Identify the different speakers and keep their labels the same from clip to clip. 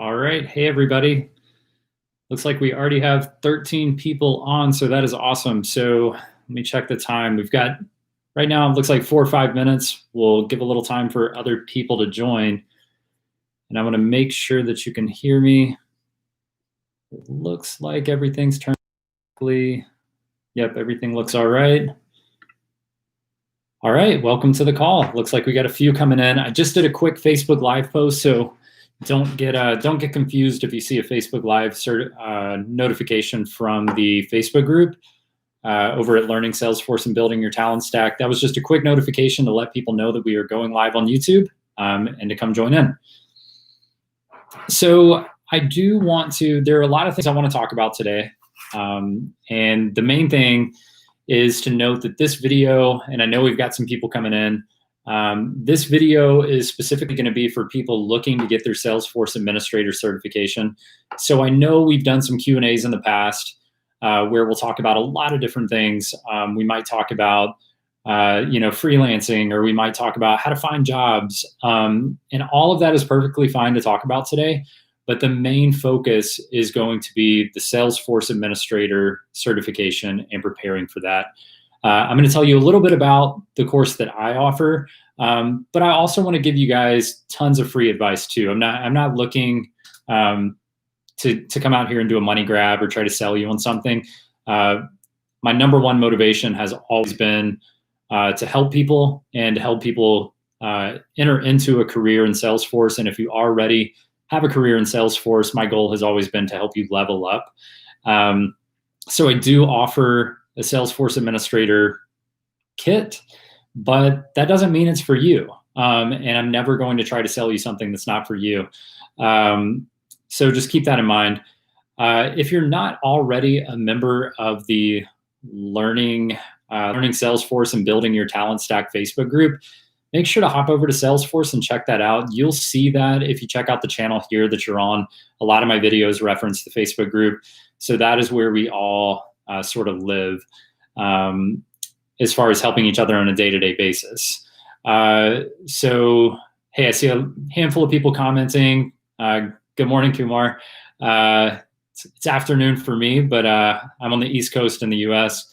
Speaker 1: All right. Hey, everybody. Looks like we already have 13 people on, so that is awesome. So let me check the time. We've got, right now, it looks like 4 or 5 minutes. We'll give a little time for other people to join. And I want to make sure that you can hear me. It looks like everything's turned correctly. Yep, everything looks all right. All right, welcome to the call. Looks like we got a few coming in. I just did a quick Facebook Live post, so don't get confused if you see a Facebook Live notification from the Facebook group over at Learning Salesforce and Building Your Talent Stack. That was just a quick notification to let people know that we are going live on YouTube and to come join in. So I do want to, there are a lot of things I want to talk about today. And the main thing is to note that this video, and I know we've got some people coming in, this video is specifically going to be for people looking to get their Salesforce Administrator Certification. So I know we've done some Q&As in the past where we'll talk about a lot of different things. We might talk about freelancing, or we might talk about how to find jobs. And all of that is perfectly fine to talk about today. But the main focus is going to be the Salesforce Administrator Certification and preparing for that. I'm going to tell you a little bit about the course that I offer, but I also want to give you guys tons of free advice too. I'm not looking to come out here and do a money grab or try to sell you on something. My number one motivation has always been to help people and to help people enter into a career in Salesforce. And if you already have a career in Salesforce, my goal has always been to help you level up. So I do offer a Salesforce Administrator Kit, but that doesn't mean it's for you. And I'm never going to try to sell you something that's not for you. So just keep that in mind. If you're not already a member of the Learning Salesforce and Building Your Talent Stack Facebook group, make sure to hop over to Salesforce and check that out. You'll see that if you check out the channel here that you're on. A lot of my videos reference the Facebook group. So that is where we all sort of live as far as helping each other on a day-to-day basis. So, hey, I see a handful of people commenting. Good morning, Kumar. It's afternoon for me, but I'm on the East Coast in the US.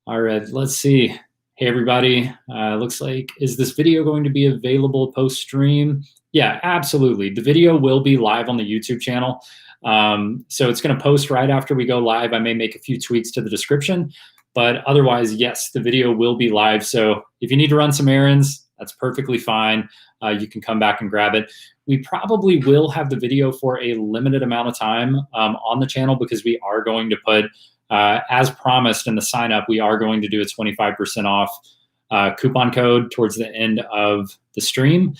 Speaker 1: All right, let's see. Hey, everybody. Looks like, is this video going to be available post-stream? Yeah, absolutely. The video will be live on the YouTube channel. So it's going to post right after we go live. I may make a few tweaks to the description, but otherwise, yes, the video will be live. So if you need to run some errands, that's perfectly fine. You can come back and grab it. We probably will have the video for a limited amount of time on the channel, because we are going to put, as promised in the sign up, we are going to do a 25% off coupon code towards the end of the stream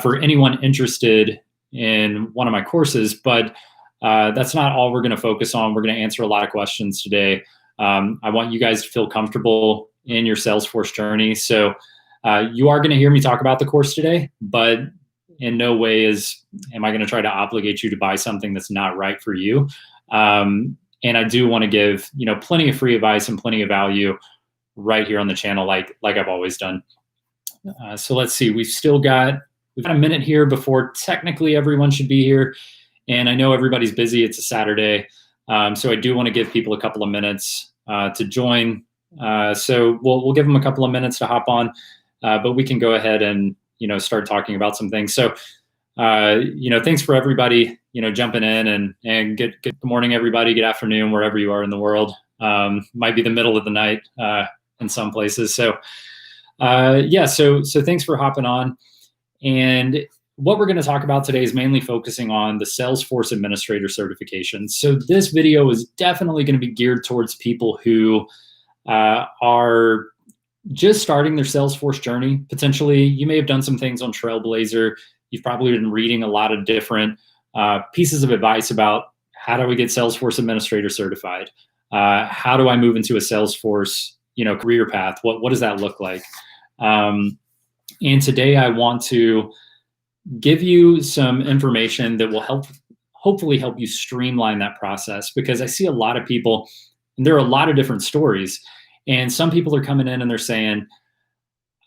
Speaker 1: for anyone interested in one of my courses. But that's not all we're going to focus on. We're going to answer a lot of questions today. I want you guys to feel comfortable in your Salesforce journey. So you are going to hear me talk about the course today, but in no way am I going to try to obligate you to buy something that's not right for you. And I do want to give, plenty of free advice and plenty of value right here on the channel, like I've always done. So let's see, we've got a minute here before technically everyone should be here. And I know everybody's busy. It's a Saturday. So I do want to give people a couple of minutes to join. So we'll give them a couple of minutes to hop on, but we can go ahead and, start talking about some things. So, thanks for everybody, jumping in and good morning, everybody. Good afternoon, wherever you are in the world. Might be the middle of the night in some places. So, so thanks for hopping on. And what we're going to talk about today is mainly focusing on the Salesforce Administrator Certification. So this video is definitely going to be geared towards people who are just starting their Salesforce journey. Potentially, you may have done some things on Trailblazer. You've probably been reading a lot of different pieces of advice about how do we get Salesforce Administrator certified? How do I move into a Salesforce, career path? What does that look like? And today I want to give you some information that will hopefully help you streamline that process, because I see a lot of people, and there are a lot of different stories, and some people are coming in and they're saying,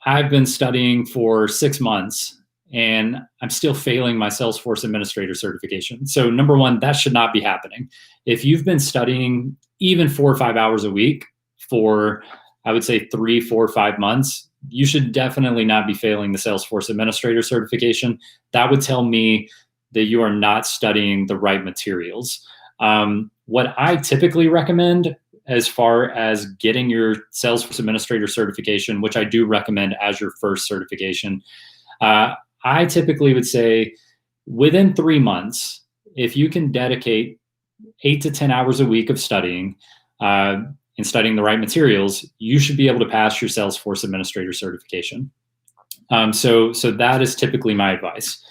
Speaker 1: I've been studying for 6 months and I'm still failing my Salesforce Administrator Certification. So number one, that should not be happening. If you've been studying even 4 or 5 hours a week for, I would say 3, 4, 5 months, you should definitely not be failing the Salesforce Administrator Certification. That would tell me that you are not studying the right materials. What I typically recommend as far as getting your Salesforce Administrator Certification, which I do recommend as your first certification, I typically would say within 3 months, if you can dedicate 8 to 10 hours a week of studying and studying the right materials, you should be able to pass your Salesforce Administrator Certification. So that is typically my advice.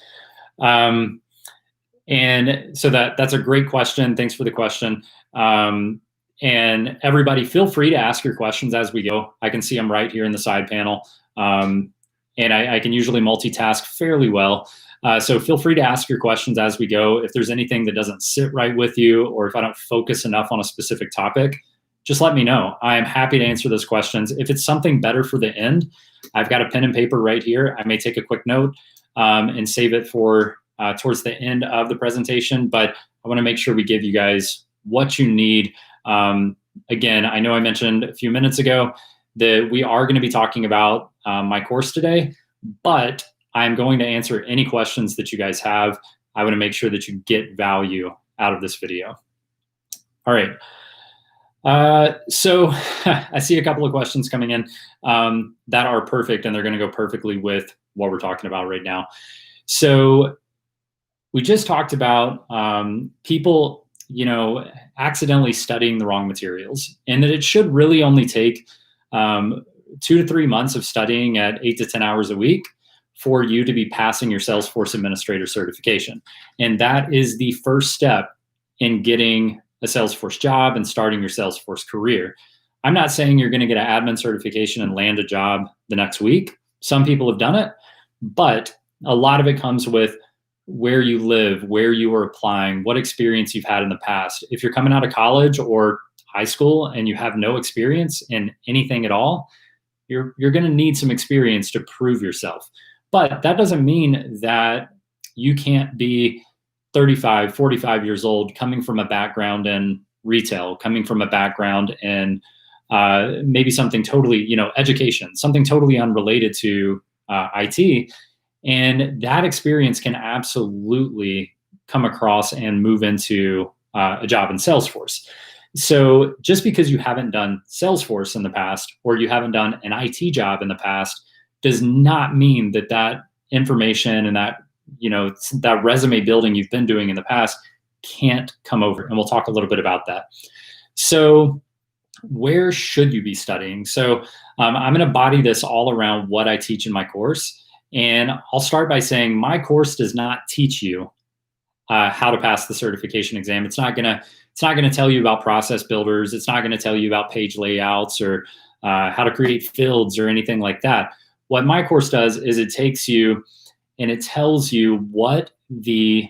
Speaker 1: And so that's a great question. Thanks for the question. And everybody, feel free to ask your questions as we go. I can see them right here in the side panel. And I can usually multitask fairly well. So feel free to ask your questions as we go. If there's anything that doesn't sit right with you, or if I don't focus enough on a specific topic, just let me know. I am happy to answer those questions. If it's something better for the end, I've got a pen and paper right here. I may take a quick note and save it for towards the end of the presentation, but I want to make sure we give you guys what you need. Again, I know I mentioned a few minutes ago that we are going to be talking about my course today, but I'm going to answer any questions that you guys have. I want to make sure that you get value out of this video. All right. So I see a couple of questions coming in that are perfect, and they're going to go perfectly with what we're talking about right now. So we just talked about people, accidentally studying the wrong materials, and that it should really only take 2 to 3 months of studying at 8 to 10 hours a week for you to be passing your Salesforce Administrator Certification. And that is the first step in getting a Salesforce job and starting your Salesforce career. I'm not saying you're going to get an admin certification and land a job the next week. Some people have done it, but a lot of it comes with where you live, where you are applying, what experience you've had in the past. If you're coming out of college or high school and you have no experience in anything at all, you're going to need some experience to prove yourself. But that doesn't mean that you can't be 35, 45 years old, coming from a background in retail, coming from a background in maybe something totally, education, something totally unrelated to IT. And that experience can absolutely come across and move into a job in Salesforce. So just because you haven't done Salesforce in the past, or you haven't done an IT job in the past, does not mean that that information and that, that resume building you've been doing in the past can't come over. And we'll talk a little bit about that. So where should you be studying? So I'm going to body this all around what I teach in my course. And I'll start by saying my course does not teach you how to pass the certification exam. It's not going to tell you about process builders. It's not going to tell you about page layouts or how to create fields or anything like that. What my course does is it takes you and it tells you what the,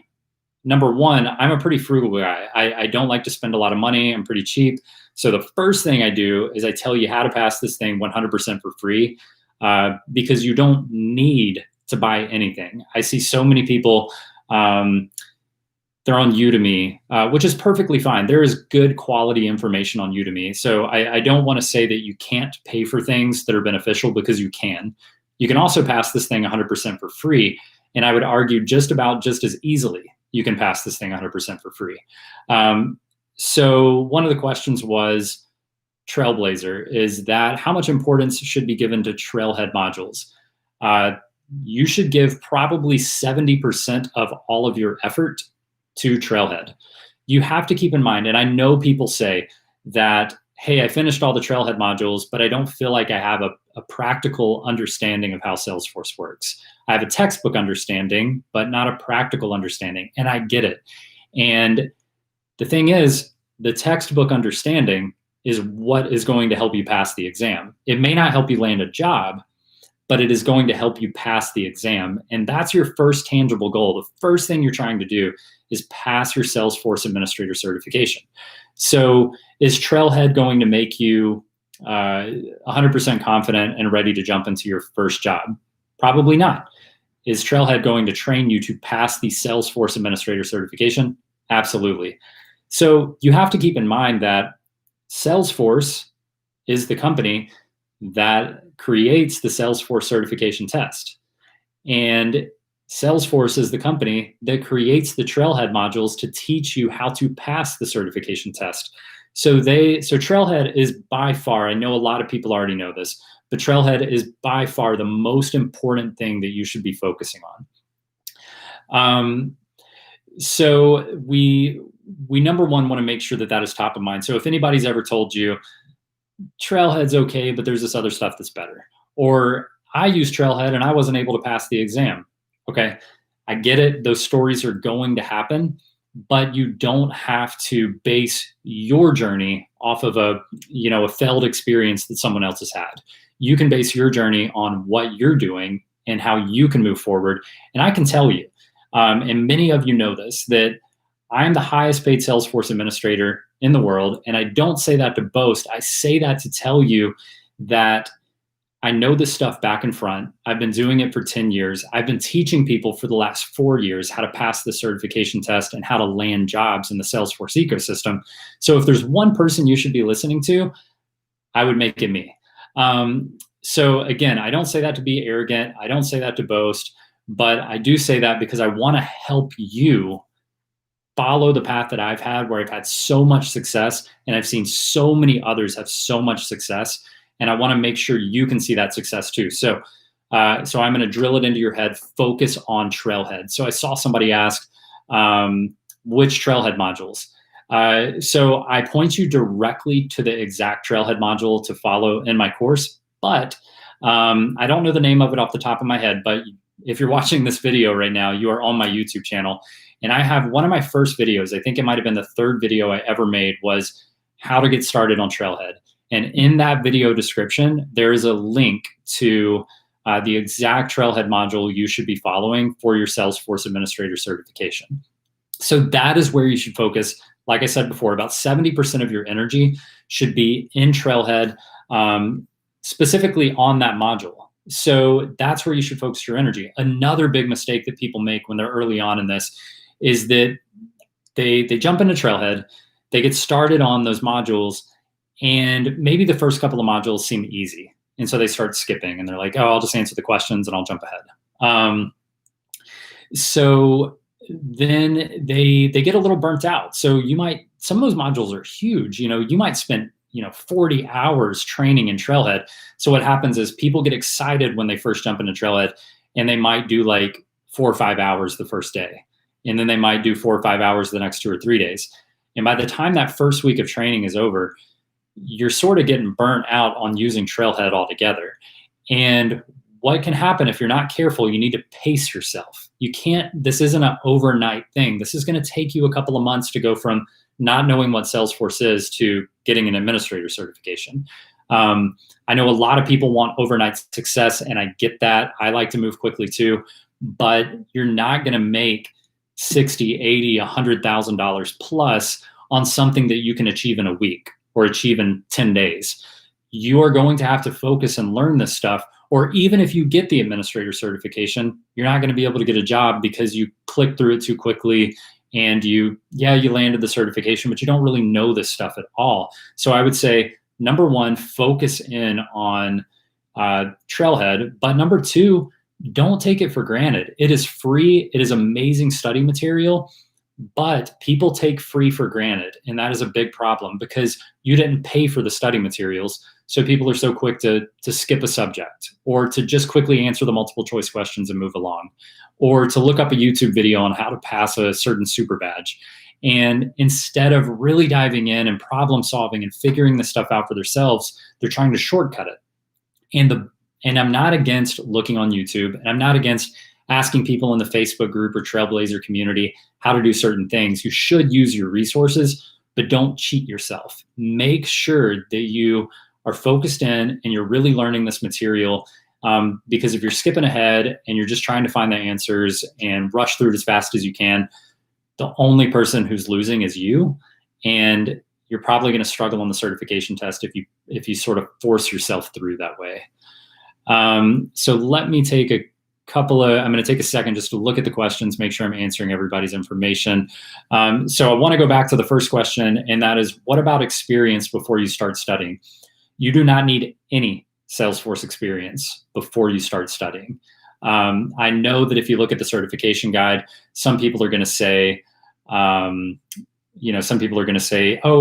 Speaker 1: number one, I'm a pretty frugal guy. I don't like to spend a lot of money. I'm pretty cheap. So the first thing I do is I tell you how to pass this thing 100% for free. Because you don't need to buy anything. I see so many people, they're on Udemy, which is perfectly fine. There is good quality information on Udemy. So I don't want to say that you can't pay for things that are beneficial, because you can. You can also pass this thing 100% for free. And I would argue just as easily, you can pass this thing 100% for free. So one of the questions was, Trailblazer, is that how much importance should be given to Trailhead modules? You should give probably 70% of all of your effort to Trailhead. You have to keep in mind, and I know people say that, hey, I finished all the Trailhead modules, but I don't feel like I have a practical understanding of how Salesforce works. I have a textbook understanding, but not a practical understanding, and I get it. And the thing is, the textbook understanding is what is going to help you pass the exam. It may not help you land a job, but it is going to help you pass the exam. And that's your first tangible goal. The first thing you're trying to do is pass your Salesforce Administrator Certification. So is Trailhead going to make you 100% confident and ready to jump into your first job? Probably not. Is Trailhead going to train you to pass the Salesforce Administrator Certification? Absolutely. So you have to keep in mind that Salesforce is the company that creates the Salesforce certification test. And Salesforce is the company that creates the Trailhead modules to teach you how to pass the certification test. So Trailhead is by far, I know a lot of people already know this, but Trailhead is by far the most important thing that you should be focusing on. So we number one want to make sure that that is top of mind. So if anybody's ever told you Trailhead's okay, but there's this other stuff that's better, or I use Trailhead and I wasn't able to pass the exam. Okay, I get it. Those stories are going to happen, but you don't have to base your journey off of a failed experience that someone else has had. You can base your journey on what you're doing and how you can move forward. And I can tell you, and many of you know this, that I am the highest paid Salesforce administrator in the world. And I don't say that to boast. I say that to tell you that I know this stuff back and front. I've been doing it for 10 years. I've been teaching people for the last 4 years how to pass the certification test and how to land jobs in the Salesforce ecosystem. So if there's one person you should be listening to, I would make it me. So again, I don't say that to be arrogant. I don't say that to boast, but I do say that because I want to help you follow the path that I've had, where I've had so much success and I've seen so many others have so much success. And I want to make sure you can see that success too. So I'm going to drill it into your head, focus on Trailhead. So I saw somebody ask, which Trailhead modules? So I point you directly to the exact Trailhead module to follow in my course, but I don't know the name of it off the top of my head, but if you're watching this video right now, you are on my YouTube channel. And I have one of my first videos, I think it might've been the third video I ever made, was how to get started on Trailhead. And in that video description, there is a link to the exact Trailhead module you should be following for your Salesforce Administrator Certification. So that is where you should focus. Like I said before, about 70% of your energy should be in Trailhead, specifically on that module. So that's where you should focus your energy. Another big mistake that people make when they're early on in this is that they jump into Trailhead, they get started on those modules, and maybe the first couple of modules seem easy. And so they start skipping and they're like, oh, I'll just answer the questions and I'll jump ahead. So then they get a little burnt out. So some of those modules are huge. You might spend 40 hours training in Trailhead. So what happens is people get excited when they first jump into Trailhead, and they might do like 4 or 5 hours the first day. And then they might do 4 or 5 hours the next 2 or 3 days. And by the time that first week of training is over, you're sort of getting burnt out on using Trailhead altogether. And what can happen if you're not careful, you need to pace yourself. This isn't an overnight thing. This is going to take you a couple of months to go from not knowing what Salesforce is to getting an administrator certification. I know a lot of people want overnight success, and I get that. I like to move quickly too, but you're not going to make $60, $80, $100,000 plus on something that you can achieve in a week or achieve in 10 days. You are going to have to focus and learn this stuff. Or even if you get the administrator certification, you're not going to be able to get a job because you clicked through it too quickly and you landed the certification, but you don't really know this stuff at all. So I would say, number one, focus in on Trailhead. But number two, don't take it for granted. It is free. It is amazing study material. But people take free for granted, and that is a big problem because you didn't pay for the study materials. So people are so quick to skip a subject, or to just quickly answer the multiple choice questions and move along, or to look up a YouTube video on how to pass a certain super badge. And instead of really diving in and problem solving and figuring this stuff out for themselves, they're trying to shortcut it. And I'm not against looking on YouTube, and I'm not against asking people in the Facebook group or Trailblazer community how to do certain things. You should use your resources, but don't cheat yourself. Make sure that you are focused in and you're really learning this material, because if you're skipping ahead and you're just trying to find the answers and rush through it as fast as you can, the only person who's losing is you, and you're probably going to struggle on the certification test if you sort of force yourself through that way. So let me take a I'm going to take a second just to look at the questions, make sure I'm answering everybody's information. So I want to go back to the first question, and that is, what about experience before you start studying? You do not need any Salesforce experience before you start studying. I know that if you look at the certification guide, some people are going to say, oh,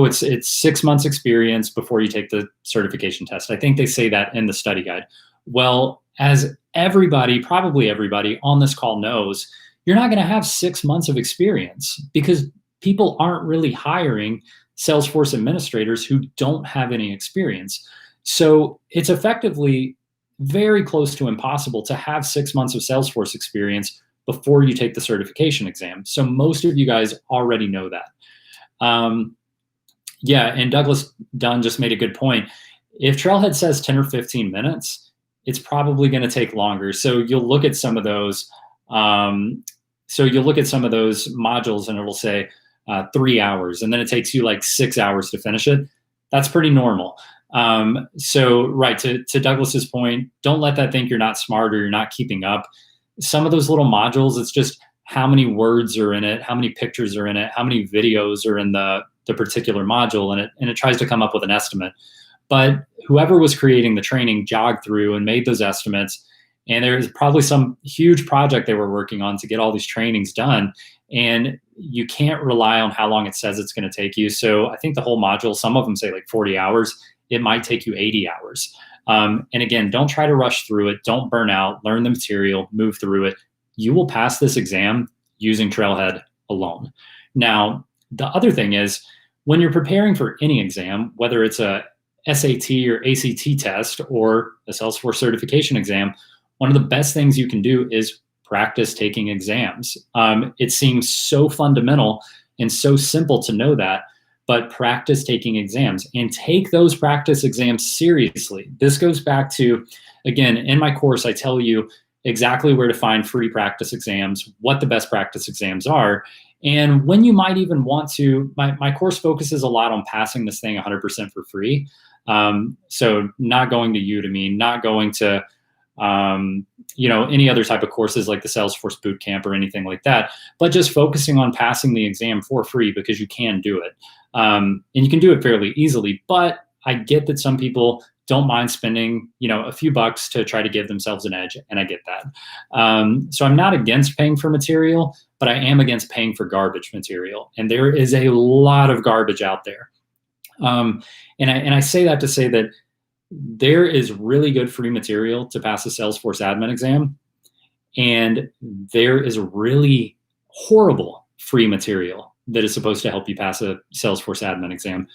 Speaker 1: it's 6 months experience before you take the certification test. I think they say that in the study guide. Well, as probably everybody on this call knows, you're not going to have 6 months of experience because people aren't really hiring Salesforce administrators who don't have any experience. So it's effectively very close to impossible to have 6 months of Salesforce experience before you take the certification exam. So most of you guys already know that. And Douglas Dunn just made a good point. If Trailhead says 10 or 15 minutes, it's probably going to take longer. So you'll look at some of those. Modules, and it'll say 3 hours, and then it takes you like 6 hours to finish it. That's pretty normal. To Douglas's point, don't let that think you're not smart or you're not keeping up. Some of those little modules, it's just how many words are in it, how many pictures are in it, how many videos are in the particular module, and it tries to come up with an estimate. But whoever was creating the training jogged through and made those estimates, and there's probably some huge project they were working on to get all these trainings done, and you can't rely on how long it says it's going to take you. So I think the whole module, some of them say like 40 hours, it might take you 80 hours. And again, don't try to rush through it. Don't burn out. Learn the material, move through it. You will pass this exam using Trailhead alone. Now, the other thing is, when you're preparing for any exam, whether it's a SAT or ACT test or a Salesforce certification exam, one of the best things you can do is practice taking exams. It seems so fundamental and so simple to know that, but practice taking exams and take those practice exams seriously. This goes back to, again, in my course, I tell you exactly where to find free practice exams, what the best practice exams are, and when you might even want to. My course focuses a lot on passing this thing 100% for free. So not going to Udemy, not going to any other type of courses like the Salesforce Bootcamp or anything like that, but just focusing on passing the exam for free because you can do it. And you can do it fairly easily, but I get that some people don't mind spending, a few bucks to try to give themselves an edge, and I get that. So I'm not against paying for material, but I am against paying for garbage material, and there is a lot of garbage out there. And I say that to say that there is really good free material to pass a Salesforce admin exam, and there is really horrible free material that is supposed to help you pass a Salesforce admin exam.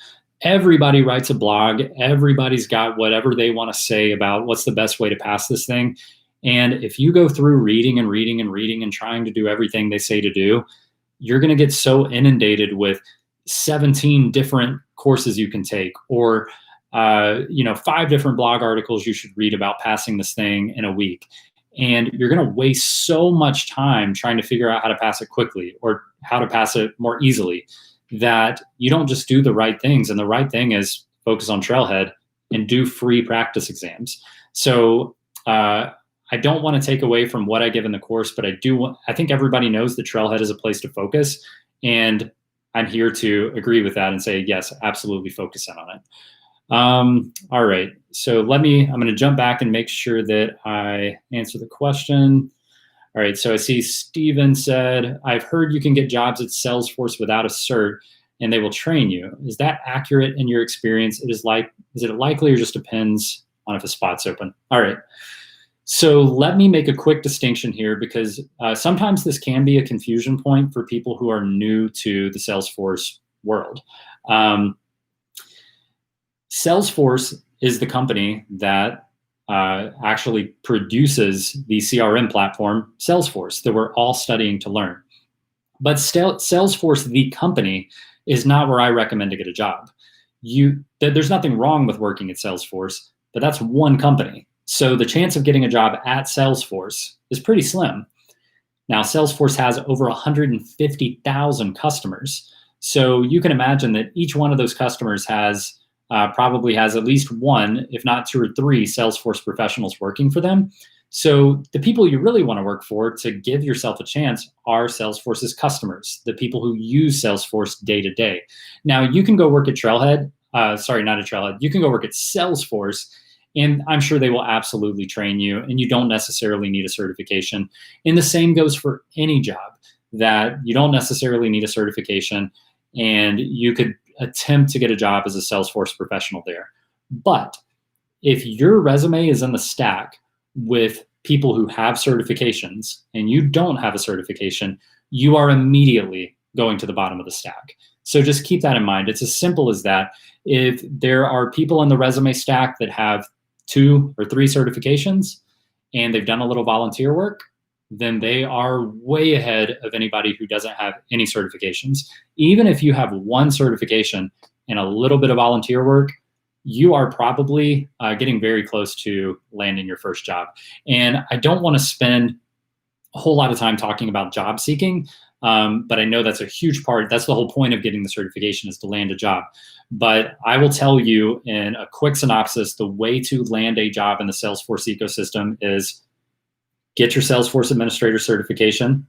Speaker 1: Everybody writes a blog. Everybody's got whatever they want to say about what's the best way to pass this thing. And if you go through reading and trying to do everything they say to do, you're going to get so inundated with 17 different courses you can take, or 5 different blog articles you should read about passing this thing in a week. And you're going to waste so much time trying to figure out how to pass it quickly or how to pass it more easily that you don't just do the right things. And the right thing is focus on Trailhead and do free practice exams. So I don't want to take away from what I give in the course, but I think everybody knows that Trailhead is a place to focus. And I'm here to agree with that and say, yes, absolutely focus in on it. All right, so I'm going to jump back and make sure that I answer the question. All right, so I see Steven said, I've heard you can get jobs at Salesforce without a cert and they will train you. Is that accurate in your experience? Is it likely or just depends on if a spot's open? All right, so let me make a quick distinction here because sometimes this can be a confusion point for people who are new to the Salesforce world. Salesforce is the company that actually produces the CRM platform, Salesforce, that we're all studying to learn. But Salesforce, the company, is not where I recommend to get a job. There's nothing wrong with working at Salesforce, but that's one company. So the chance of getting a job at Salesforce is pretty slim. Now, Salesforce has over 150,000 customers. So you can imagine that each one of those customers probably has at least one, if not 2 or 3 Salesforce professionals working for them. So the people you really want to work for to give yourself a chance are Salesforce's customers, the people who use Salesforce day to day. Now, you can go work at Trailhead, sorry, not at Trailhead, you can go work at Salesforce, and I'm sure they will absolutely train you, and you don't necessarily need a certification. And the same goes for any job, that you don't necessarily need a certification, and you could attempt to get a job as a Salesforce professional there. But if your resume is in the stack with people who have certifications and you don't have a certification, you are immediately going to the bottom of the stack. So just keep that in mind. It's as simple as that. If there are people in the resume stack that have 2 or 3 certifications and they've done a little volunteer work, then they are way ahead of anybody who doesn't have any certifications. Even if you have 1 certification and a little bit of volunteer work, you are probably getting very close to landing your first job. And I don't want to spend a whole lot of time talking about job seeking, but I know that's a huge part. That's the whole point of getting the certification, is to land a job. But I will tell you in a quick synopsis, the way to land a job in the Salesforce ecosystem is get your Salesforce Administrator Certification,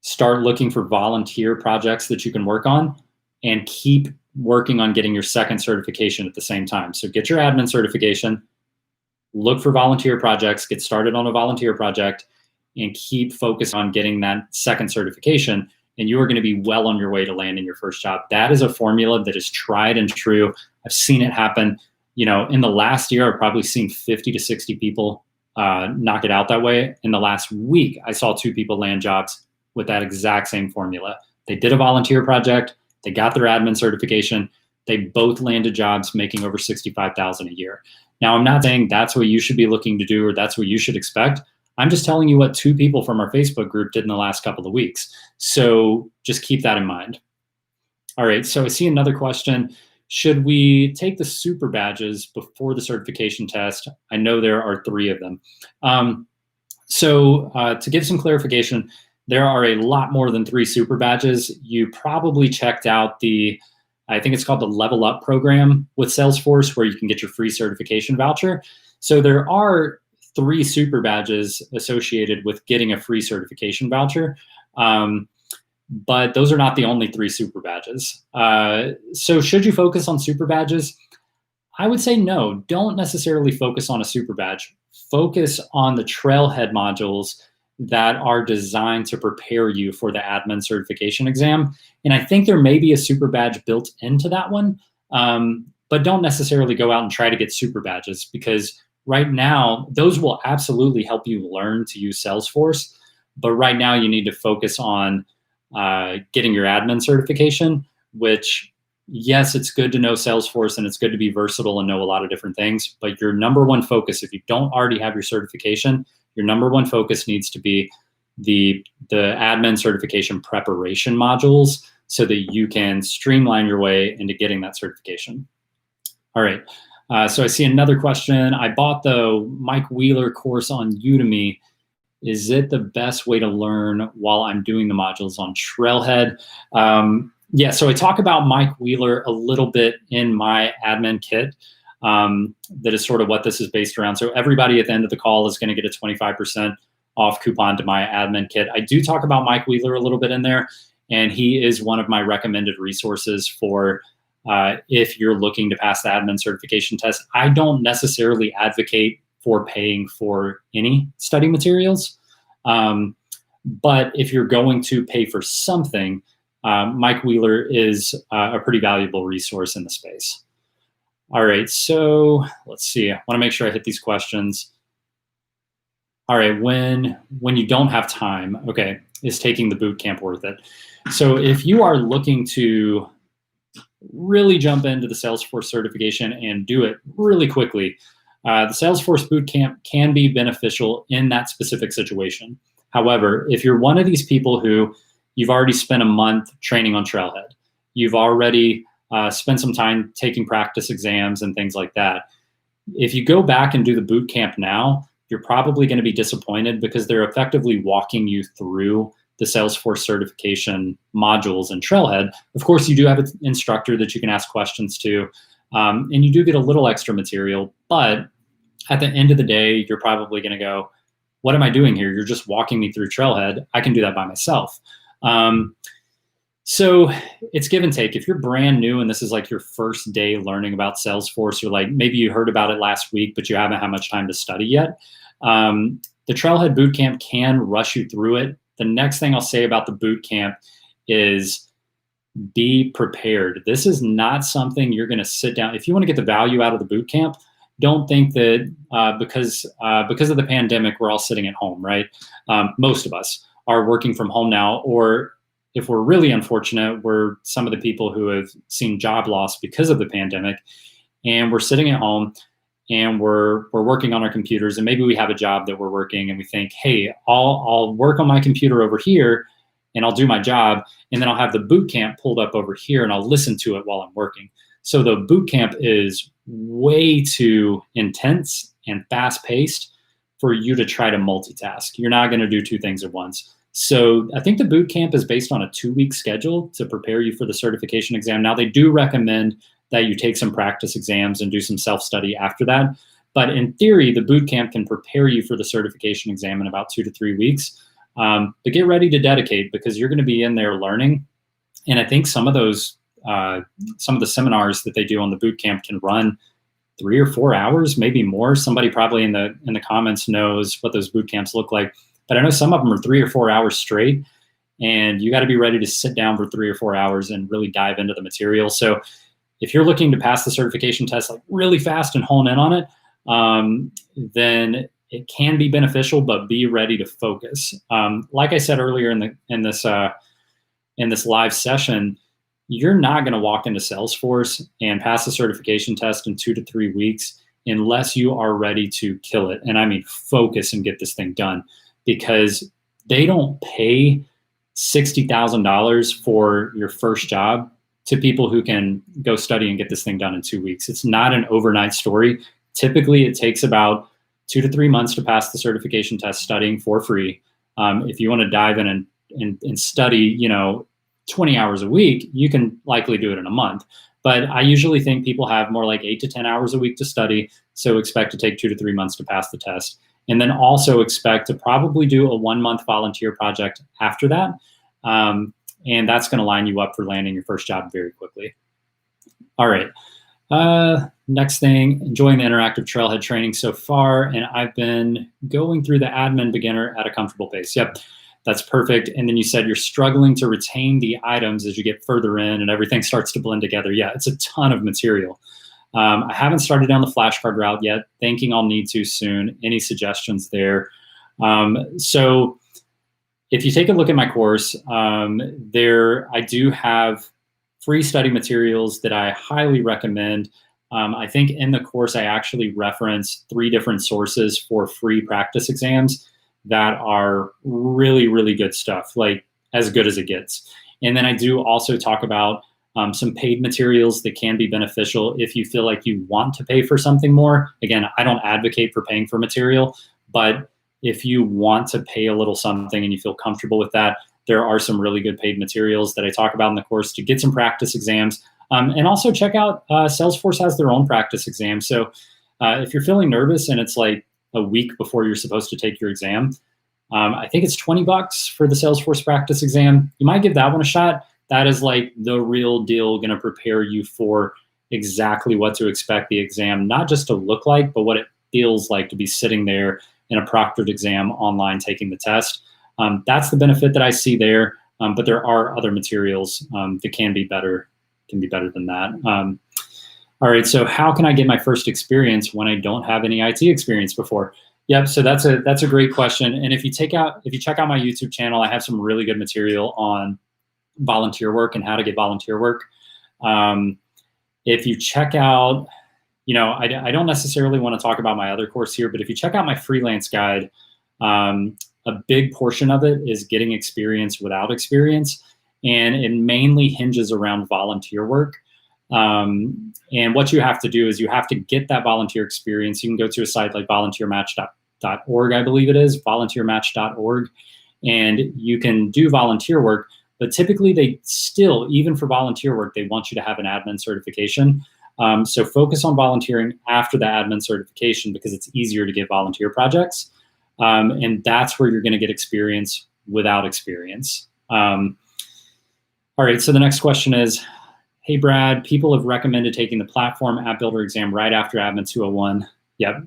Speaker 1: start looking for volunteer projects that you can work on, and keep working on getting your second certification at the same time. So get your admin certification, look for volunteer projects, get started on a volunteer project, and keep focused on getting that second certification. And you are going to be well on your way to landing your first job. That is a formula that is tried and true. I've seen it happen. In the last year, I've probably seen 50 to 60 people knock it out that way. In the last week, I saw 2 people land jobs with that exact same formula. They did a volunteer project. They got their admin certification. They both landed jobs making over $65,000 a year. Now, I'm not saying that's what you should be looking to do or that's what you should expect. I'm just telling you what 2 people from our Facebook group did in the last couple of weeks. So just keep that in mind. All right, so I see another question. Should we take the super badges before the certification test? I know there are 3 of them. To give some clarification, there are a lot more than 3 super badges. You probably checked out I think it's called the Level Up program with Salesforce, where you can get your free certification voucher. So there are 3 super badges associated with getting a free certification voucher. But those are not the only 3 super badges. So should you focus on super badges? I would say no, don't necessarily focus on a super badge. Focus on the Trailhead modules that are designed to prepare you for the admin certification exam. And I think there may be a super badge built into that one, but don't necessarily go out and try to get super badges, because right now, those will absolutely help you learn to use Salesforce. But right now you need to focus on getting your admin certification, which, yes, it's good to know Salesforce and it's good to be versatile and know a lot of different things, but your number one focus, if you don't already have your certification, your number one focus needs to be the admin certification preparation modules, so that you can streamline your way into getting that certification. All right, so I see another question. I bought the Mike Wheeler course on Udemy. Is it the best way to learn while I'm doing the modules on Trailhead? Yeah, so I talk about Mike Wheeler a little bit in my admin kit. That is sort of what this is based around. So everybody at the end of the call is going to get a 25% off coupon to my admin kit. I do talk about Mike Wheeler a little bit in there, and he is one of my recommended resources for if you're looking to pass the admin certification test. I don't necessarily advocate for paying for any study materials, but if you're going to pay for something, Mike Wheeler is a pretty valuable resource in the space. All right, so let's see. I want to make sure I hit these questions. All right, when you don't have time, okay, is taking the bootcamp worth it? So if you are looking to really jump into the Salesforce certification and do it really quickly, the Salesforce Bootcamp can be beneficial in that specific situation. However, if you're one of these people who you've already spent a month training on Trailhead, you've already spend some time taking practice exams and things like that. If you go back and do the boot camp now, you're probably going to be disappointed, because they're effectively walking you through the Salesforce certification modules in Trailhead. Of course, you do have an instructor that you can ask questions to, and you do get a little extra material, but at the end of the day, you're probably going to go, what am I doing here? You're just walking me through Trailhead. I can do that by myself. So it's give and take. If you're brand new and this is like your first day learning about Salesforce, or like maybe you heard about it last week, but you haven't had much time to study yet, the Trailhead Bootcamp can rush you through it. The next thing I'll say about the Bootcamp is be prepared. This is not something you're going to sit down. If you want to get the value out of the Bootcamp, don't think that because of the pandemic, we're all sitting at home, right? Most of us are working from home now, or if we're really unfortunate, we're some of the people who have seen job loss because of the pandemic, and we're sitting at home and we're working on our computers, and maybe we have a job that we're working and we think, hey, I'll work on my computer over here and I'll do my job, and then I'll have the boot camp pulled up over here and I'll listen to it while I'm working. So the boot camp is way too intense and fast paced for you to try to multitask. You're not going to do two things at once. So I think the boot camp is based on a 2-week schedule to prepare you for the certification exam. Now, they do recommend that you take some practice exams and do some self-study after that. But in theory, the boot camp can prepare you for the certification exam in about 2 to 3 weeks. But get ready to dedicate, because you're going to be in there learning. And I think some of the seminars that they do on the boot camp can run 3 or 4 hours, maybe more. Somebody probably in the comments knows what those boot camps look like. But I know some of them are 3 or 4 hours straight, and you got to be ready to sit down for 3 or 4 hours and really dive into the material. So if you're looking to pass the certification test like really fast and hone in on it, then it can be beneficial, but be ready to focus. Like I said earlier in this live session, you're not going to walk into Salesforce and pass the certification test in 2 to 3 weeks unless you are ready to kill it. And I mean, focus and get this thing done, because they don't pay $60,000 for your first job to people who can go study and get this thing done in 2 weeks. It's not an overnight story. Typically, it takes about 2 to 3 months to pass the certification test studying for free. If you want to dive in and study, 20 hours a week, you can likely do it in a month. But I usually think people have more like 8 to 10 hours a week to study. So expect to take 2 to 3 months to pass the test. And then also expect to probably do a 1-month volunteer project after that. And that's going to line you up for landing your first job very quickly. All right. Next thing, enjoying the interactive Trailhead training so far. And I've been going through the admin beginner at a comfortable pace. Yep, that's perfect. And then you said you're struggling to retain the items as you get further in and everything starts to blend together. Yeah, it's a ton of material. I haven't started down the flashcard route yet, thinking I'll need to soon. Any suggestions there? So if you take a look at my course, I do have free study materials that I highly recommend. I think in the course, I actually reference 3 different sources for free practice exams that are really, really good stuff, like as good as it gets. And then I do also talk about some paid materials that can be beneficial if you feel like you want to pay for something more. Again, I don't advocate for paying for material, but if you want to pay a little something and you feel comfortable with that, there are some really good paid materials that I talk about in the course to get some practice exams. And also check out Salesforce has their own practice exam. So if you're feeling nervous and it's like a week before you're supposed to take your exam, I think it's $20 for the Salesforce practice exam. You might give that one a shot. That is like the real deal, going to prepare you for exactly what to expect the exam, not just to look like, but what it feels like to be sitting there in a proctored exam online taking the test. That's the benefit that I see there, but there are other materials that can be better than that. All right, so how can I get my first experience when I don't have any IT experience before? Yep, so that's a great question. And if you check out my YouTube channel, I have some really good material on volunteer work and how to get volunteer work. If you check out, I don't necessarily want to talk about my other course here, but if you check out my freelance guide, a big portion of it is getting experience without experience. And it mainly hinges around volunteer work. And what you have to do is you have to get that volunteer experience. You can go to a site like volunteermatch.org, I believe it is, volunteermatch.org, and you can do volunteer work. But typically they still, even for volunteer work, they want you to have an admin certification. So focus on volunteering after the admin certification because it's easier to get volunteer projects. And that's where you're going to get experience without experience. All right, so the next question is, hey, Brad, people have recommended taking the platform app builder exam right after Admin 201. Yep.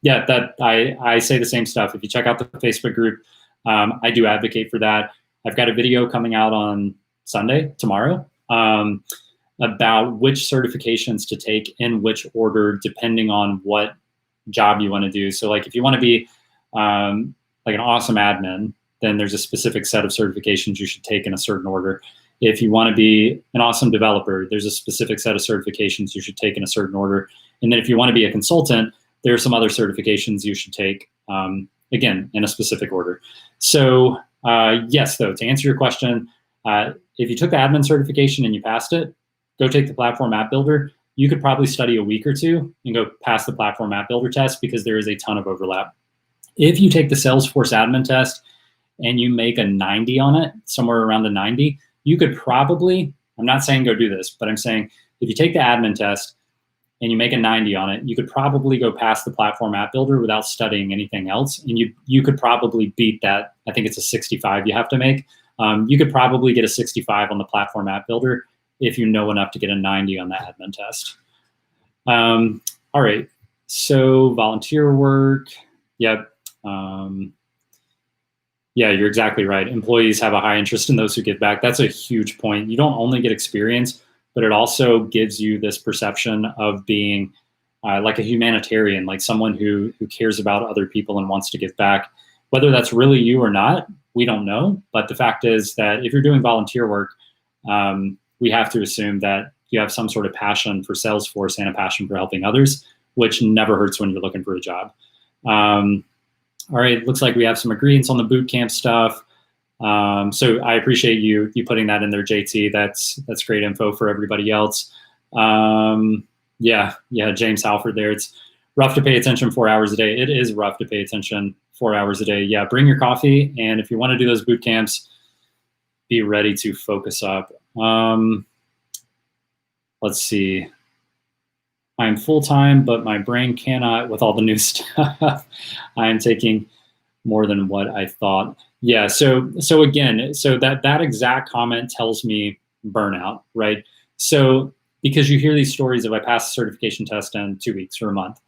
Speaker 1: Yeah, I say the same stuff. If you check out the Facebook group, I do advocate for that. I've got a video coming out on Sunday, tomorrow, about which certifications to take in which order, depending on what job you want to do. So like if you want to be like an awesome admin, then there's a specific set of certifications you should take in a certain order. If you want to be an awesome developer, there's a specific set of certifications you should take in a certain order. And then if you want to be a consultant, there are some other certifications you should take, again, in a specific order. So yes, though, to answer your question, if you took the admin certification and you passed it, go take the platform app builder. You could probably study a week or two and go pass the platform app builder test because there is a ton of overlap. If you take the Salesforce admin test and you make a 90 on it, somewhere around the 90, you could probably, I'm not saying go do this, but I'm saying if you take the admin test and you make a 90 on it, you could probably go past the platform app builder without studying anything else. And you could probably beat that. I think it's a 65 you have to make. You could probably get a 65 on the platform app builder if you know enough to get a 90 on the admin test. All right, so volunteer work, yep. Yeah, you're exactly right. Employees have a high interest in those who give back. That's a huge point. You don't only get experience, but it also gives you this perception of being like a humanitarian, like someone who cares about other people and wants to give back. Whether that's really you or not, we don't know. But the fact is that if you're doing volunteer work, we have to assume that you have some sort of passion for Salesforce and a passion for helping others, which never hurts when you're looking for a job. All right, looks like we have some agreements on the bootcamp stuff. So I appreciate you putting that in there, JT. That's great info for everybody else. Yeah, James Halford there. It's rough to pay attention 4 hours a day. It is rough to pay attention 4 hours a day. Yeah, bring your coffee, and if you want to do those boot camps, be ready to focus up. Let's see. I'm full-time, but my brain cannot with all the new stuff. I'm taking more than what I thought. Yeah, so again, so that exact comment tells me burnout, right? So because you hear these stories of I passed the certification test in 2 weeks or a month,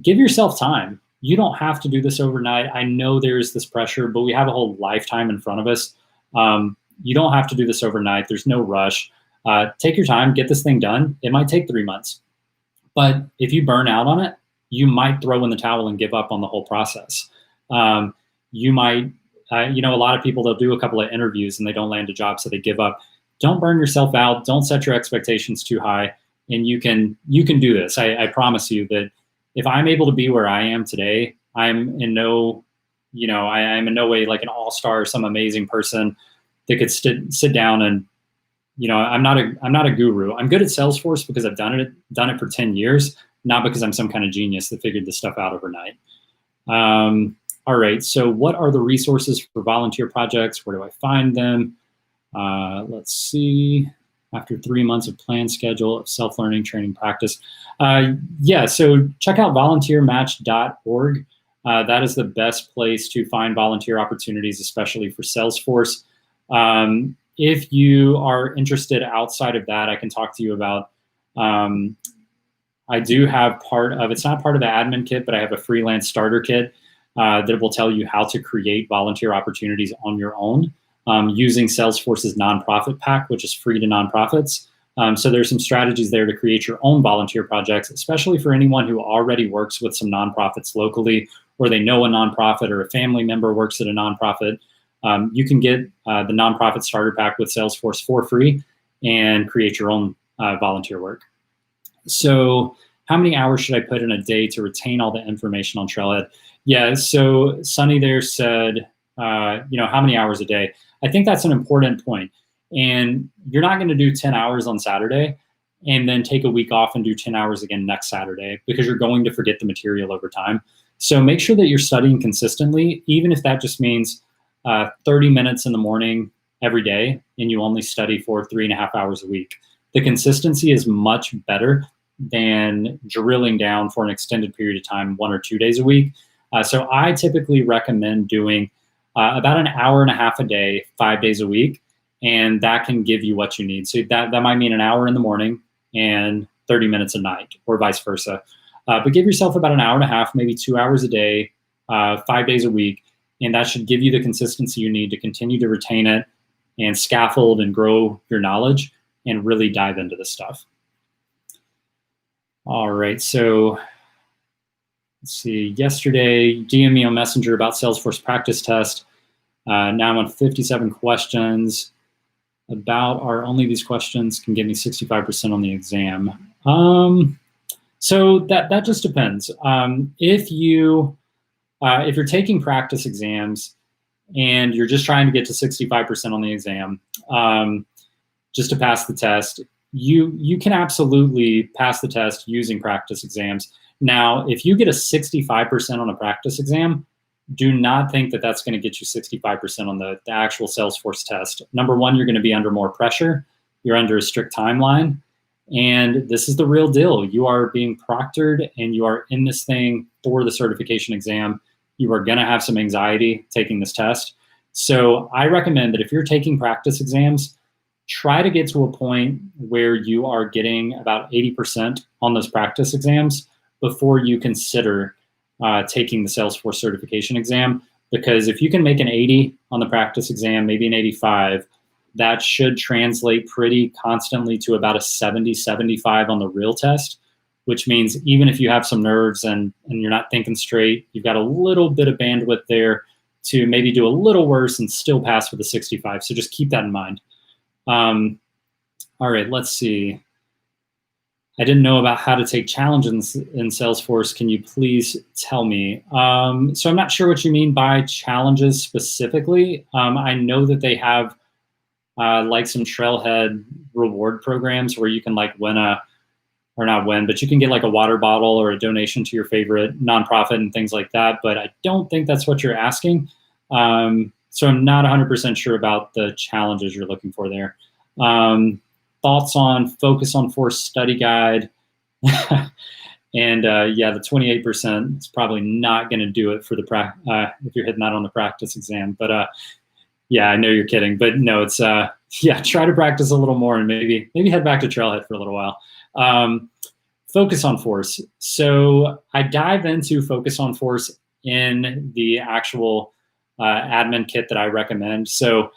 Speaker 1: give yourself time. You don't have to do this overnight. I know there's this pressure, but we have a whole lifetime in front of us. You don't have to do this overnight. There's no rush. Take your time, get this thing done. It might take 3 months, but if you burn out on it, you might throw in the towel and give up on the whole process. You might, a lot of people, they'll do a couple of interviews and they don't land a job, so they give up. Don't burn yourself out. Don't set your expectations too high, and you can do this. I promise you that if I'm able to be where I am today, I'm in no, I'm in no way like an all-star or some amazing person that could sit down and, I'm not a guru. I'm good at Salesforce because I've done it for 10 years, not because I'm some kind of genius that figured this stuff out overnight. All right, so what are the resources for volunteer projects? Where do I find them? Let's see. After 3 months of planned schedule of self-learning, training, practice. Yeah, so check out volunteermatch.org. That is the best place to find volunteer opportunities, especially for Salesforce. If you are interested outside of that, I can talk to you about, I do have it's not part of the admin kit, but I have a Freelance Starter Kit that will tell you how to create volunteer opportunities on your own using Salesforce's nonprofit pack, which is free to nonprofits. So there's some strategies there to create your own volunteer projects, especially for anyone who already works with some nonprofits locally, or they know a nonprofit or a family member works at a nonprofit. You can get the nonprofit starter pack with Salesforce for free and create your own volunteer work. So how many hours should I put in a day to retain all the information on Trailhead? Yeah, so Sunny there said, how many hours a day? I think that's an important point. And you're not going to do 10 hours on Saturday and then take a week off and do 10 hours again next Saturday, because you're going to forget the material over time. So make sure that you're studying consistently, even if that just means 30 minutes in the morning every day, and you only study for 3.5 hours a week. the consistency is much better than drilling down for an extended period of time, 1 or 2 days a week. So I typically recommend doing about an hour and a half a day, 5 days a week, and that can give you what you need. So that might mean an hour in the morning and 30 minutes a night, or vice versa. But give yourself about an hour and a half, maybe 2 hours a day, 5 days a week, and that should give you the consistency you need to continue to retain it and scaffold and grow your knowledge and really dive into this stuff. All right, so let's see. Yesterday, DM me on Messenger about Salesforce practice test. Now I'm on 57 questions. About are only these questions can get me 65% on the exam. So that just depends. If you're taking practice exams and you're just trying to get to 65% on the exam, just to pass the test, you can absolutely pass the test using practice exams. Now, if you get a 65% on a practice exam, do not think that that's going to get you 65% on the actual Salesforce test. Number one, you're going to be under more pressure. You're under a strict timeline. And this is the real deal. You are being proctored and you are in this thing for the certification exam. You are going to have some anxiety taking this test. So I recommend that if you're taking practice exams, try to get to a point where you are getting about 80% on those practice exams before you consider taking the Salesforce certification exam. Because if you can make an 80 on the practice exam, maybe an 85, that should translate pretty constantly to about a 70, 75 on the real test, which means even if you have some nerves and you're not thinking straight, you've got a little bit of bandwidth there to maybe do a little worse and still pass with a 65. So just keep that in mind. All right, let's see. I didn't know about how to take challenges in Salesforce. Can you please tell me? So I'm not sure what you mean by challenges specifically. I know that they have like some Trailhead reward programs where you can like win or not win, but you can get like a water bottle or a donation to your favorite nonprofit and things like that. But I don't think that's what you're asking. So I'm not 100% sure about the challenges you're looking for there. Thoughts on Focus on Force study guide. And yeah, the 28% is probably not going to do it for the if you're hitting that on the practice exam. But yeah, I know you're kidding, but no, it's yeah, try to practice a little more and maybe head back to Trailhead for a little while. Focus on Force. So I dive into Focus on Force in the actual admin kit that I recommend. So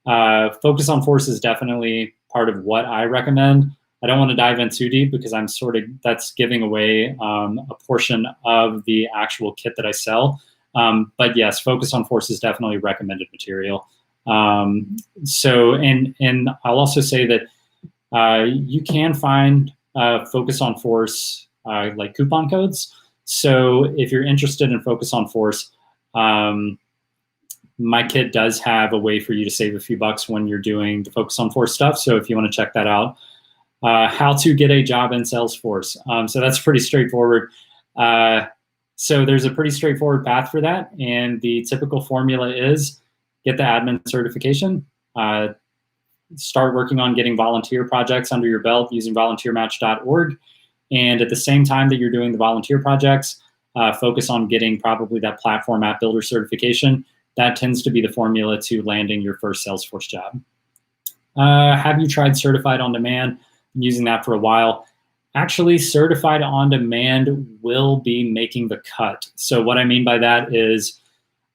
Speaker 1: Focus on Force is definitely part of what I recommend. I don't want to dive in too deep because that's giving away a portion of the actual kit that I sell. But yes, Focus on Force is definitely recommended material. So, and I'll also say that you can find Focus on Force like coupon codes. So if you're interested in Focus on Force, my kit does have a way for you to save a few bucks when you're doing the Focus on Force stuff. So if you want to check that out, how to get a job in Salesforce. So that's pretty straightforward. So there's a pretty straightforward path for that. And the typical formula is get the admin certification, start working on getting volunteer projects under your belt using volunteermatch.org. And at the same time that you're doing the volunteer projects, focus on getting probably that platform app builder certification. That tends to be the formula to landing your first Salesforce job. Have you tried Certified on Demand? I'm using that for a while. Actually, Certified on Demand will be making the cut. So what I mean by that is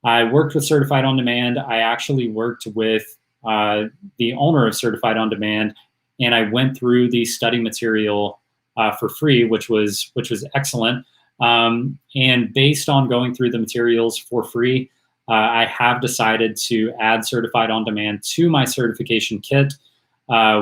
Speaker 1: I worked with Certified on Demand. I actually worked with the owner of Certified on Demand, and I went through the study material for free, which was excellent. And based on going through the materials for free, I have decided to add Certified on Demand to my certification kit,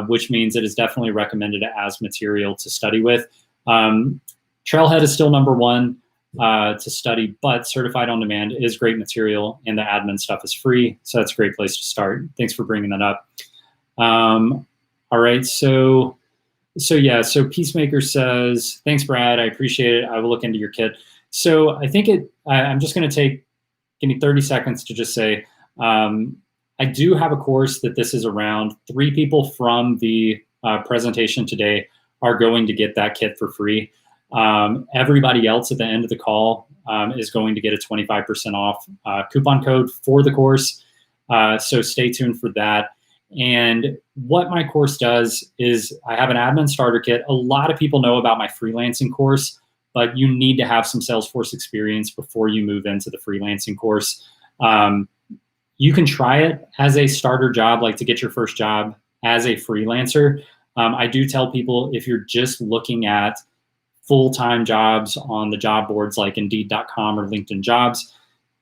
Speaker 1: which means it is definitely recommended as material to study with. Trailhead is still number one to study, but Certified on Demand is great material, and the admin stuff is free, so that's a great place to start. Thanks for bringing that up. All right, so yeah, so Peacemaker says, thanks, Brad, I appreciate it. I will look into your kit. So I think I'm just going to give me 30 seconds to just say, I do have a course that this is around. 3 people from the presentation today are going to get that kit for free. Everybody else at the end of the call is going to get a 25% off coupon code for the course. So stay tuned for that. And what my course does is I have an admin starter kit. A lot of people know about my freelancing course, but you need to have some Salesforce experience before you move into the freelancing course. You can try it as a starter job, like to get your first job as a freelancer. I do tell people, if you're just looking at full-time jobs on the job boards like Indeed.com or LinkedIn Jobs,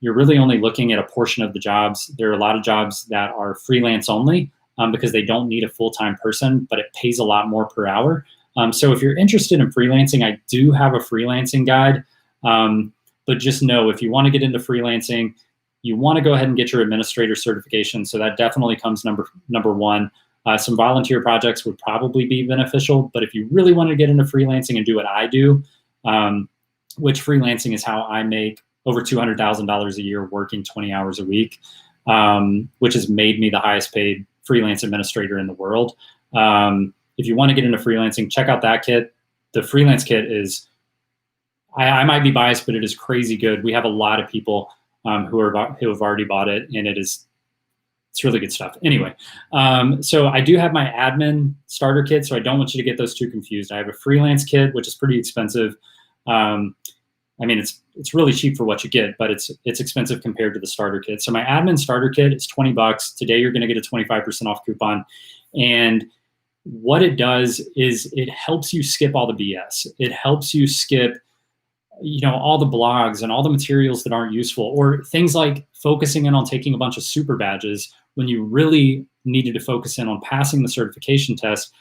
Speaker 1: you're really only looking at a portion of the jobs. There are a lot of jobs that are freelance only because they don't need a full-time person, but it pays a lot more per hour. So if you're interested in freelancing, I do have a freelancing guide. But just know, if you want to get into freelancing, you want to go ahead and get your administrator certification. So that definitely comes number one. Some volunteer projects would probably be beneficial, but if you really want to get into freelancing and do what I do, which freelancing is how I make over $200,000 a year working 20 hours a week, which has made me the highest paid freelance administrator in the world. If you want to get into freelancing, check out that kit. The freelance kit is, I might be biased, but it is crazy good. We have a lot of people who have already bought it, and it's really good stuff. Anyway, so I do have my admin starter kit, so I don't want you to get those two confused. I have a freelance kit, which is pretty expensive. I mean, it's really cheap for what you get, but it's expensive compared to the starter kit. So my admin starter kit is $20. Today you're going to get a 25% off coupon. And what it does is it helps you skip all the BS. It helps you skip, all the blogs and all the materials that aren't useful, or things like focusing in on taking a bunch of super badges when you really needed to focus in on passing the certification test.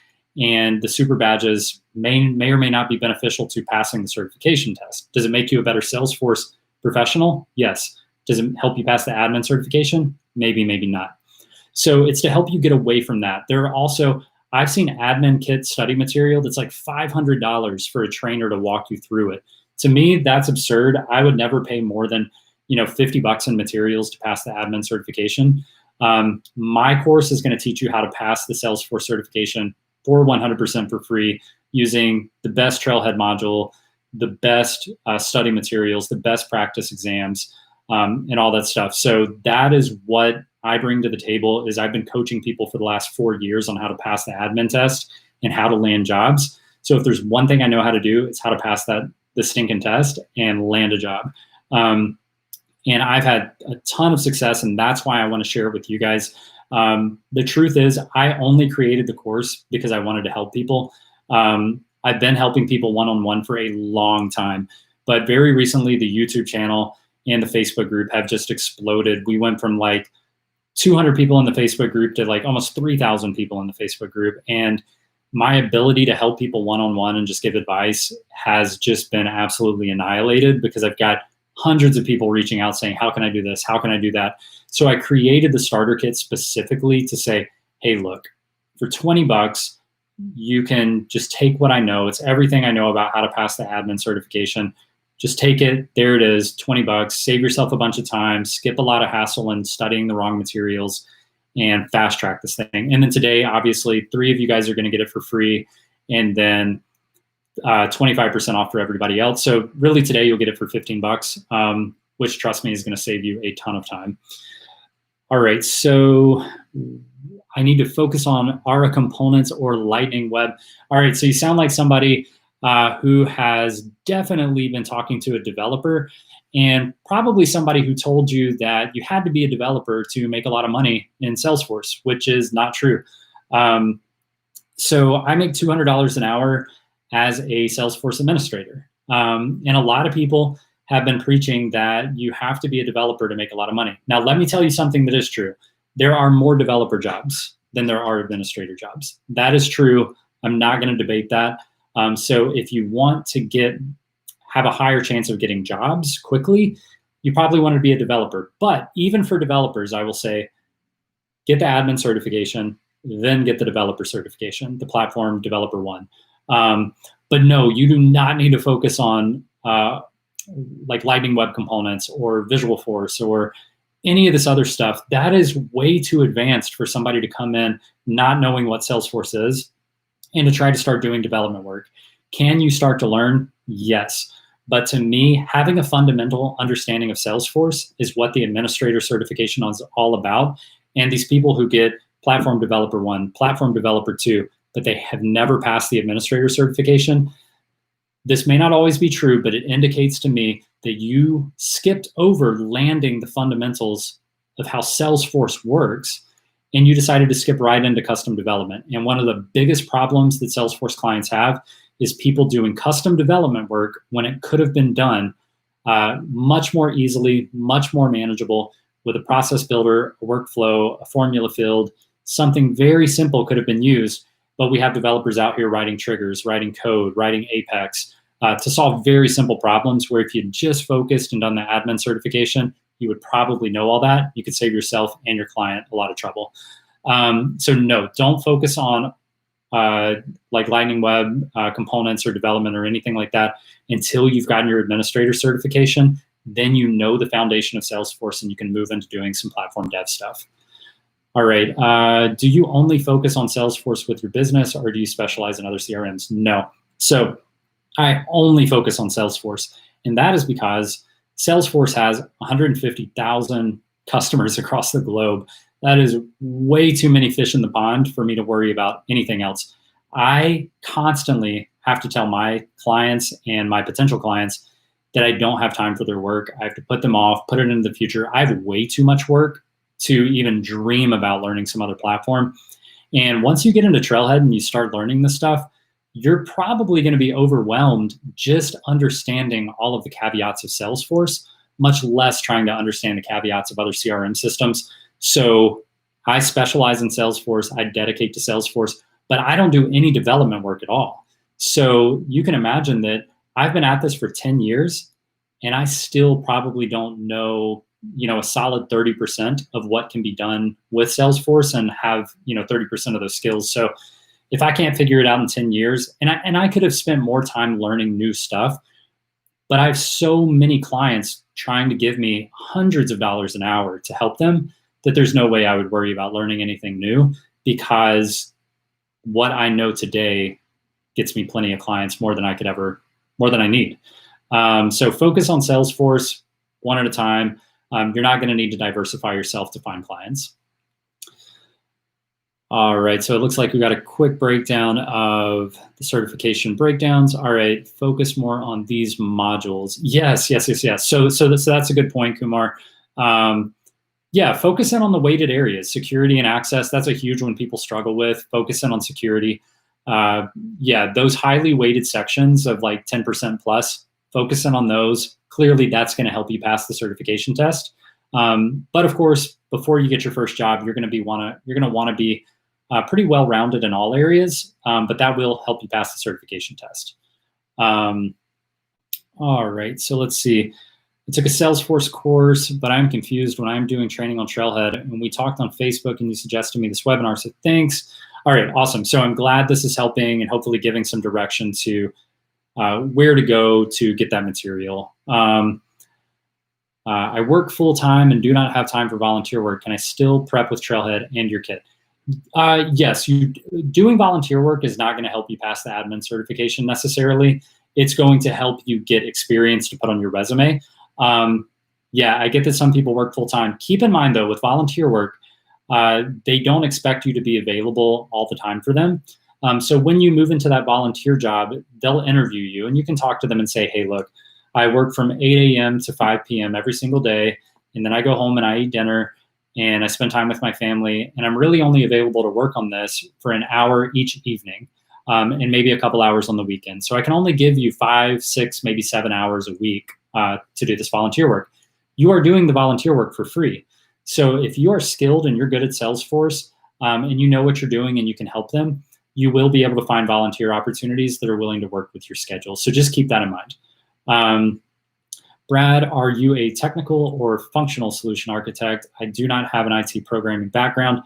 Speaker 1: And the super badges may or may not be beneficial to passing the certification test. Does it make you a better Salesforce professional? Yes. Does it help you pass the admin certification? Maybe, maybe not. So it's to help you get away from that. There are also, I've seen admin kit study material that's like $500 for a trainer to walk you through it. To me, that's absurd. I would never pay more than $50 in materials to pass the admin certification. My course is going to teach you how to pass the Salesforce certification for 100% for free using the best Trailhead module, the best study materials, the best practice exams, and all that stuff. So that is what I bring to the table. Is I've been coaching people for the last 4 years on how to pass the admin test and how to land jobs. So if there's one thing I know how to do, it's how to pass the stinking test and land a job. And I've had a ton of success, and that's why I want to share it with you guys. The truth is, I only created the course because I wanted to help people. I've been helping people one-on-one for a long time, but very recently the YouTube channel and the Facebook group have just exploded. We went from like 200 people in the Facebook group to like almost 3,000 people in the Facebook group. And my ability to help people one-on-one and just give advice has just been absolutely annihilated because I've got hundreds of people reaching out saying, how can I do this? How can I do that? So I created the starter kit specifically to say, hey, look, for $20, you can just take what I know. It's everything I know about how to pass the admin certification. Just take it. There it is, $20. Save yourself a bunch of time, skip a lot of hassle and studying the wrong materials, and fast track this thing. And then today, obviously, 3 of you guys are going to get it for free, and then 25% off for everybody else. So really today you'll get it for $15, which, trust me, is going to save you a ton of time. All right, so I need to focus on Aura components or Lightning Web. All right, so you sound like somebody who has definitely been talking to a developer, and probably somebody who told you that you had to be a developer to make a lot of money in Salesforce, which is not true. So I make $200 an hour as a Salesforce administrator. And a lot of people have been preaching that you have to be a developer to make a lot of money. Now, let me tell you something that is true. There are more developer jobs than there are administrator jobs. That is true. I'm not going to debate that. So if you want to have a higher chance of getting jobs quickly, you probably want to be a developer. But even for developers, I will say, get the admin certification, then get the developer certification, the platform developer one. But no, you do not need to focus on like Lightning Web Components or Visualforce or any of this other stuff. That is way too advanced for somebody to come in not knowing what Salesforce is and to try to start doing development work. Can you start to learn? Yes. But to me, having a fundamental understanding of Salesforce is what the Administrator Certification is all about. And these people who get Platform Developer 1, Platform Developer 2, but they have never passed the Administrator Certification, this may not always be true, but it indicates to me that you skipped over landing the fundamentals of how Salesforce works, and you decided to skip right into custom development. And one of the biggest problems that Salesforce clients have is people doing custom development work when it could have been done much more easily, much more manageable with a process builder, a workflow, a formula field. Something very simple could have been used, but we have developers out here writing triggers, writing code, writing Apex to solve very simple problems where if you just focused and done the admin certification, you would probably know all that. You could save yourself and your client a lot of trouble. So no, don't focus on like Lightning Web components or development or anything like that until you've gotten your administrator certification. Then you know the foundation of Salesforce and you can move into doing some platform dev stuff. All right, do you only focus on Salesforce with your business or do you specialize in other CRMs? No, so I only focus on Salesforce, and that is because Salesforce has 150,000 customers across the globe. That is way too many fish in the pond for me to worry about anything else. I constantly have to tell my clients and my potential clients that I don't have time for their work. I have to put them off, put it into the future. I have way too much work to even dream about learning some other platform. And once you get into Trailhead and you start learning this stuff, you're probably going to be overwhelmed just understanding all of the caveats of Salesforce, much less trying to understand the caveats of other CRM systems. So I specialize in Salesforce. I dedicate to Salesforce, but I don't do any development work at all. So you can imagine that I've been at this for 10 years and I still probably don't know, a solid 30% of what can be done with Salesforce and have, 30% of those skills. So if I can't figure it out in 10 years, and I could have spent more time learning new stuff, but I have so many clients trying to give me hundreds of dollars an hour to help them that there's no way I would worry about learning anything new, because what I know today gets me plenty of clients, more than I need. So focus on Salesforce one at a time. You're not going to need to diversify yourself to find clients. All right, so it looks like we got a quick breakdown of the certification breakdowns. All right, focus more on these modules. Yes. So that's a good point, Kumar. Yeah, focus in on the weighted areas, security and access. That's a huge one people struggle with. Focus in on security. Yeah, those highly weighted sections of like 10% plus, focus in on those. Clearly, that's going to help you pass the certification test. But of course, before you get your first job, you're going to want to be pretty well-rounded in all areas, but that will help you pass the certification test. All right, so let's see. I took a Salesforce course, but I'm confused when I'm doing training on Trailhead. And we talked on Facebook and you suggested me this webinar, so thanks. All right, awesome. So I'm glad this is helping and hopefully giving some direction to where to go to get that material. I work full-time and do not have time for volunteer work. Can I still prep with Trailhead and your kit? Yes, doing volunteer work is not going to help you pass the admin certification necessarily. It's going to help you get experience to put on your resume. Yeah, I get that some people work full-time. Keep in mind, though, with volunteer work, they don't expect you to be available all the time for them. So when you move into that volunteer job, they'll interview you and you can talk to them and say, hey, look, I work from 8 a.m. to 5 p.m. every single day. And then I go home and I eat dinner and I spend time with my family. And I'm really only available to work on this for an hour each evening and maybe a couple hours on the weekend. So I can only give you 5, 6, maybe 7 hours a week to do this volunteer work. You are doing the volunteer work for free. So if you are skilled and you're good at Salesforce and you know what you're doing and you can help them, you will be able to find volunteer opportunities that are willing to work with your schedule. So just keep that in mind. Brad, are you a technical or functional solution architect? I do not have an IT programming background.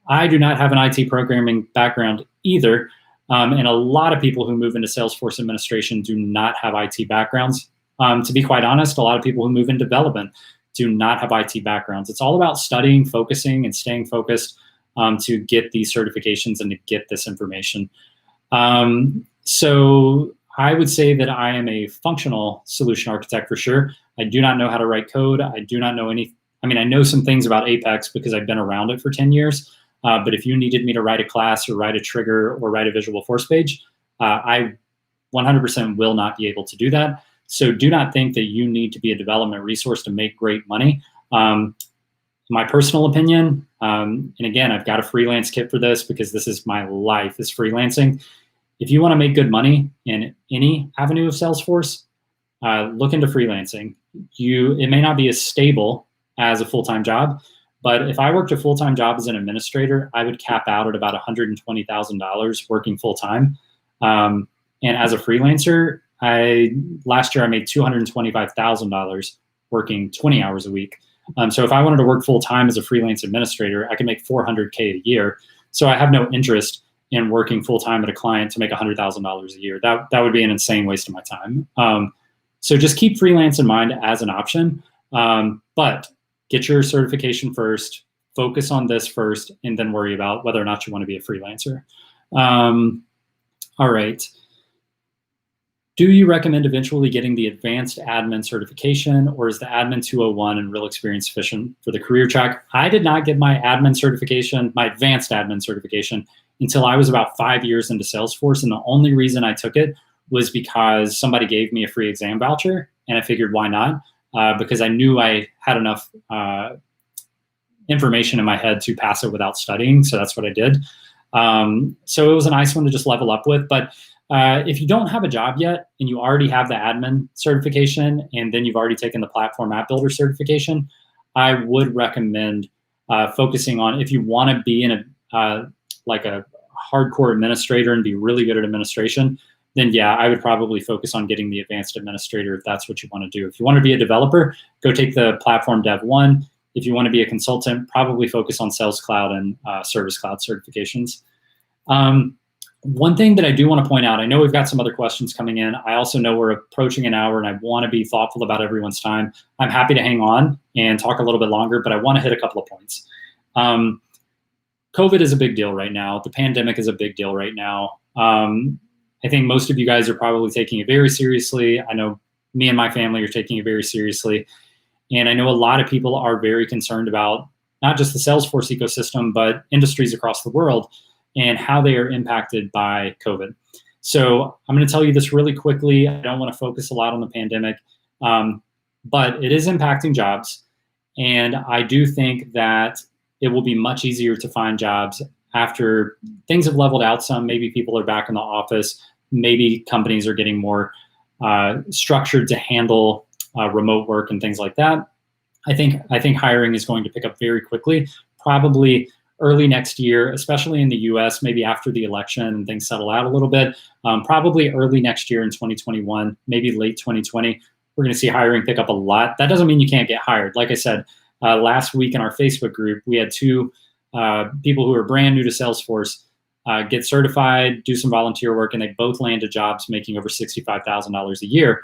Speaker 1: I do not have an IT programming background either. And a lot of people who move into Salesforce administration do not have IT backgrounds. To be quite honest, a lot of people who move in development do not have IT backgrounds. It's all about studying, focusing, and staying focused to get these certifications and to get this information. So I would say that I am a functional solution architect for sure. I do not know how to write code. I do not know I know some things about Apex because I've been around it for 10 years. But if you needed me to write a class or write a trigger or write a visual force page, I 100% will not be able to do that. So do not think that you need to be a development resource to make great money. My personal opinion, and again, I've got a freelance kit for this because this is my life, is freelancing. If you want to make good money in any avenue of Salesforce, look into freelancing. It may not be as stable as a full-time job, but if I worked a full-time job as an administrator, I would cap out at about $120,000 working full-time. And as a freelancer, last year I made $225,000 working 20 hours a week. So if I wanted to work full-time as a freelance administrator, I could make $400K a year. So I have no interest in working full-time at a client to make $100,000 a year. That would be an insane waste of my time. So just keep freelance in mind as an option, but get your certification first, focus on this first, and then worry about whether or not you want to be a freelancer. All right. Do you recommend eventually getting the advanced admin certification, or is the admin 201 and real experience sufficient for the career track? I did not get my admin certification, my advanced admin certification, until I was about 5 years into Salesforce. And the only reason I took it was because somebody gave me a free exam voucher, and I figured, why not? Because I knew I had enough information in my head to pass it without studying. So that's what I did. So it was a nice one to just level up with. But if you don't have a job yet and you already have the admin certification and then you've already taken the platform app builder certification, I would recommend focusing on, if you want to be in like a hardcore administrator and be really good at administration, then yeah, I would probably focus on getting the advanced administrator if that's what you want to do. If you want to be a developer, go take the platform dev 1. If you want to be a consultant, probably focus on Sales Cloud and Service Cloud certifications. One thing that I do want to point out, I know we've got some other questions coming in. I also know we're approaching an hour and I want to be thoughtful about everyone's time. I'm happy to hang on and talk a little bit longer, but I want to hit a couple of points. COVID is a big deal right now. The pandemic is a big deal right now. I think most of you guys are probably taking it very seriously. I know me and my family are taking it very seriously. And I know a lot of people are very concerned about not just the Salesforce ecosystem, but industries across the world and how they are impacted by COVID. So I'm going to tell you this really quickly. I don't want to focus a lot on the pandemic, but it is impacting jobs. And I do think that it will be much easier to find jobs after things have leveled out some. Maybe people are back in the office. Maybe companies are getting more structured to handle remote work and things like that. I think hiring is going to pick up very quickly, probably early next year, especially in the US, maybe after the election and things settle out a little bit. Probably early next year in 2021, maybe late 2020, we're going to see hiring pick up a lot. That doesn't mean you can't get hired. Like I said, last week in our Facebook group, we had two people who are brand new to Salesforce get certified, do some volunteer work, and they both landed jobs making over $65,000 a year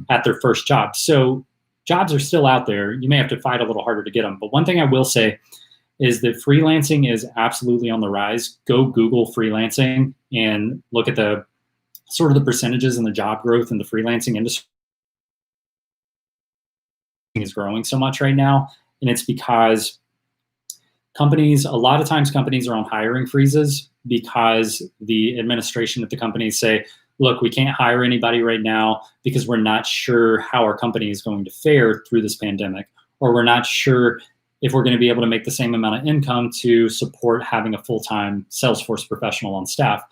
Speaker 1: at their first job. So jobs are still out there. You may have to fight a little harder to get them. But one thing I will say is that freelancing is absolutely on the rise. Go Google freelancing and look at the sort of the percentages and the job growth in the freelancing industry is growing so much right now. And it's because a lot of times companies are on hiring freezes because the administration at the companies say, look, we can't hire anybody right now because we're not sure how our company is going to fare through this pandemic, or we're not sure if we're going to be able to make the same amount of income to support having a full-time Salesforce professional on staff.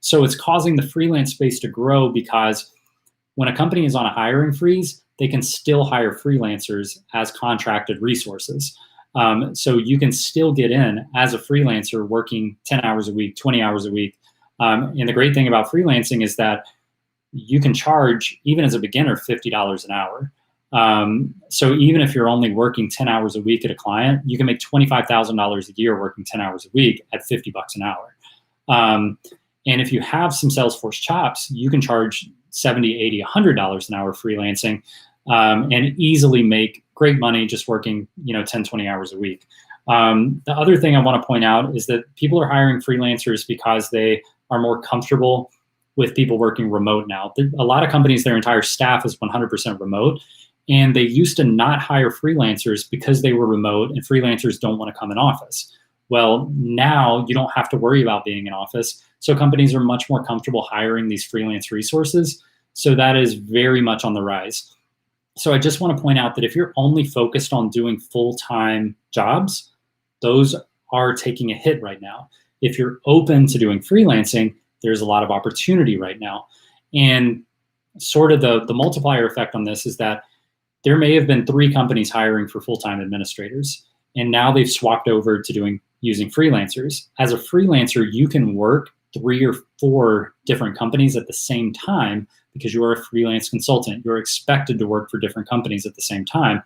Speaker 1: So it's causing the freelance space to grow because when a company is on a hiring freeze, they can still hire freelancers as contracted resources. So you can still get in as a freelancer working 10 hours a week, 20 hours a week. And the great thing about freelancing is that you can charge, even as a beginner, $50 an hour. So even if you're only working 10 hours a week at a client, you can make $25,000 a year working 10 hours a week at $50 an hour. And if you have some Salesforce chops, you can charge $70, $80, $100 an hour freelancing and easily make great money just working 10, 20 hours a week. The other thing I want to point out is that people are hiring freelancers because they are more comfortable with people working remote now. A lot of companies, their entire staff is 100% remote, and they used to not hire freelancers because they were remote and freelancers don't want to come in office. Well, now you don't have to worry about being in office. So companies are much more comfortable hiring these freelance resources. So that is very much on the rise. So I just want to point out that if you're only focused on doing full-time jobs, those are taking a hit right now. If you're open to doing freelancing, there's a lot of opportunity right now. And sort of the multiplier effect on this is that there may have been 3 companies hiring for full-time administrators, and now they've swapped over to using freelancers. As a freelancer, you can work 3 or 4 different companies at the same time because you are a freelance consultant. You're expected to work for different companies at the same time.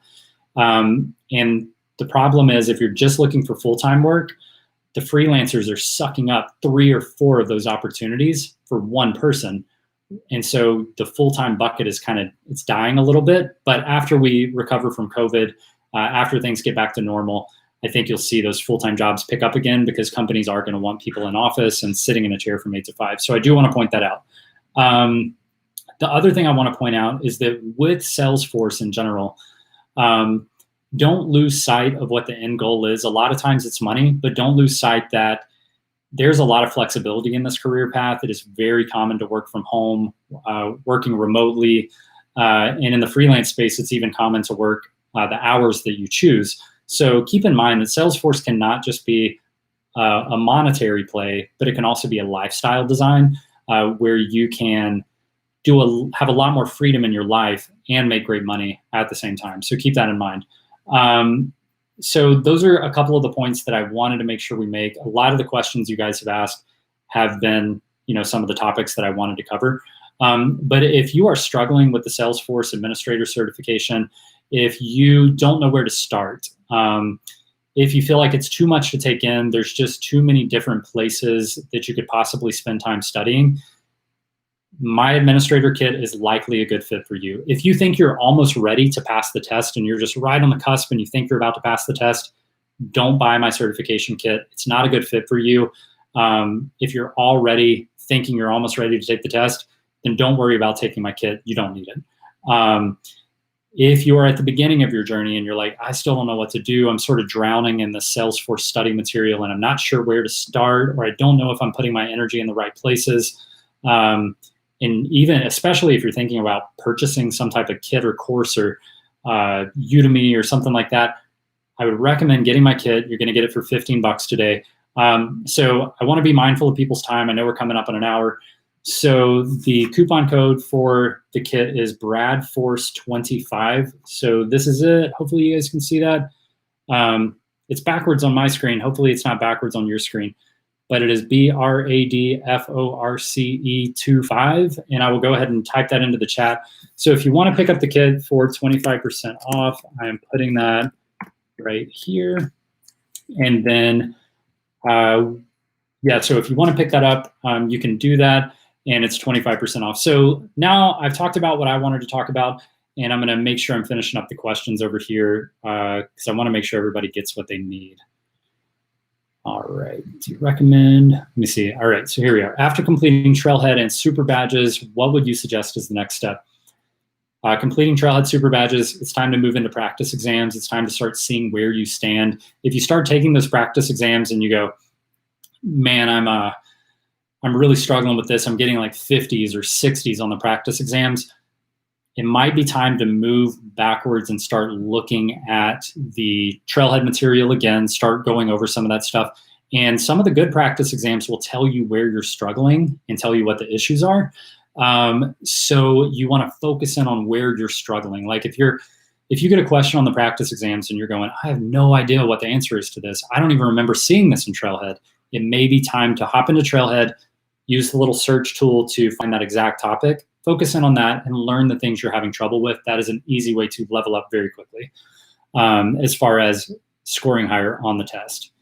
Speaker 1: And the problem is, if you're just looking for full-time work, the freelancers are sucking up 3 or 4 of those opportunities for one person. And so the full-time bucket is it's dying a little bit. But after we recover from COVID, after things get back to normal, I think you'll see those full-time jobs pick up again because companies are going to want people in office and sitting in a chair from 8 to 5. So I do want to point that out. The other thing I want to point out is that with Salesforce in general, don't lose sight of what the end goal is. A lot of times it's money, but don't lose sight that there's a lot of flexibility in this career path. It is very common to work from home, working remotely. And in the freelance space, it's even common to work the hours that you choose. So keep in mind that Salesforce cannot just be a monetary play, but it can also be a lifestyle design where you can have a lot more freedom in your life and make great money at the same time. So keep that in mind. So those are a couple of the points that I wanted to make sure we make. A lot of the questions you guys have asked have been, some of the topics that I wanted to cover. But if you are struggling with the Salesforce Administrator Certification, if you don't know where to start, if you feel like it's too much to take in, there's just too many different places that you could possibly spend time studying, my Administrator Kit is likely a good fit for you. If you think you're almost ready to pass the test and you're just right on the cusp and you think you're about to pass the test, don't buy my certification kit. It's not a good fit for you. If you're already thinking you're almost ready to take the test, then don't worry about taking my kit. You don't need it. If you are at the beginning of your journey and you're like, I still don't know what to do, I'm sort of drowning in the Salesforce study material and I'm not sure where to start, or I don't know if I'm putting my energy in the right places. And even, especially if you're thinking about purchasing some type of kit or course or Udemy or something like that, I would recommend getting my kit. You're going to get it for $15 today. So I want to be mindful of people's time. I know we're coming up on an hour. So the coupon code for the kit is BradForce25. So this is it. Hopefully you guys can see that. It's backwards on my screen. Hopefully it's not backwards on your screen. But it is BRADFORCE25, and I will go ahead and type that into the chat. So if you want to pick up the kit for 25% off, I am putting that right here. And then, so if you want to pick that up, you can do that, and it's 25% off. So now I've talked about what I wanted to talk about, and I'm going to make sure I'm finishing up the questions over here because I want to make sure everybody gets what they need. All right, do you recommend? Let me see. All right, so here we are. After completing Trailhead and Super Badges, what would you suggest is the next step? Completing Trailhead Super Badges, it's time to move into practice exams. It's time to start seeing where you stand. If you start taking those practice exams and you go, man, I'm really struggling with this. I'm getting like 50s or 60s on the practice exams. It might be time to move backwards and start looking at the Trailhead material again, start going over some of that stuff. And some of the good practice exams will tell you where you're struggling and tell you what the issues are. So you want to focus in on where you're struggling. Like if you get a question on the practice exams and you're going, I have no idea what the answer is to this. I don't even remember seeing this in Trailhead. It may be time to hop into Trailhead, use the little search tool to find that exact topic. Focus in on that and learn the things you're having trouble with. That is an easy way to level up very quickly as far as scoring higher on the test.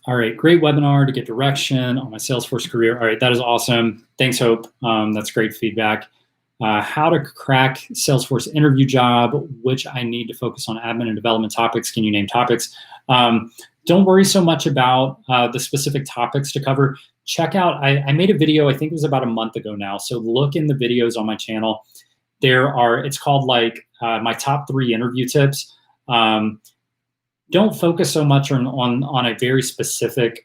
Speaker 1: All right, great webinar to get direction on my Salesforce career. All right, that is awesome. Thanks, Hope. That's great feedback. How to crack Salesforce interview job, which I need to focus on admin and development topics. Can you name topics? Don't worry so much about the specific topics to cover. check out, I made a video, I think it was about a month ago now. So look in the videos on my channel. It's called like my top 3 interview tips. Don't focus so much on a very specific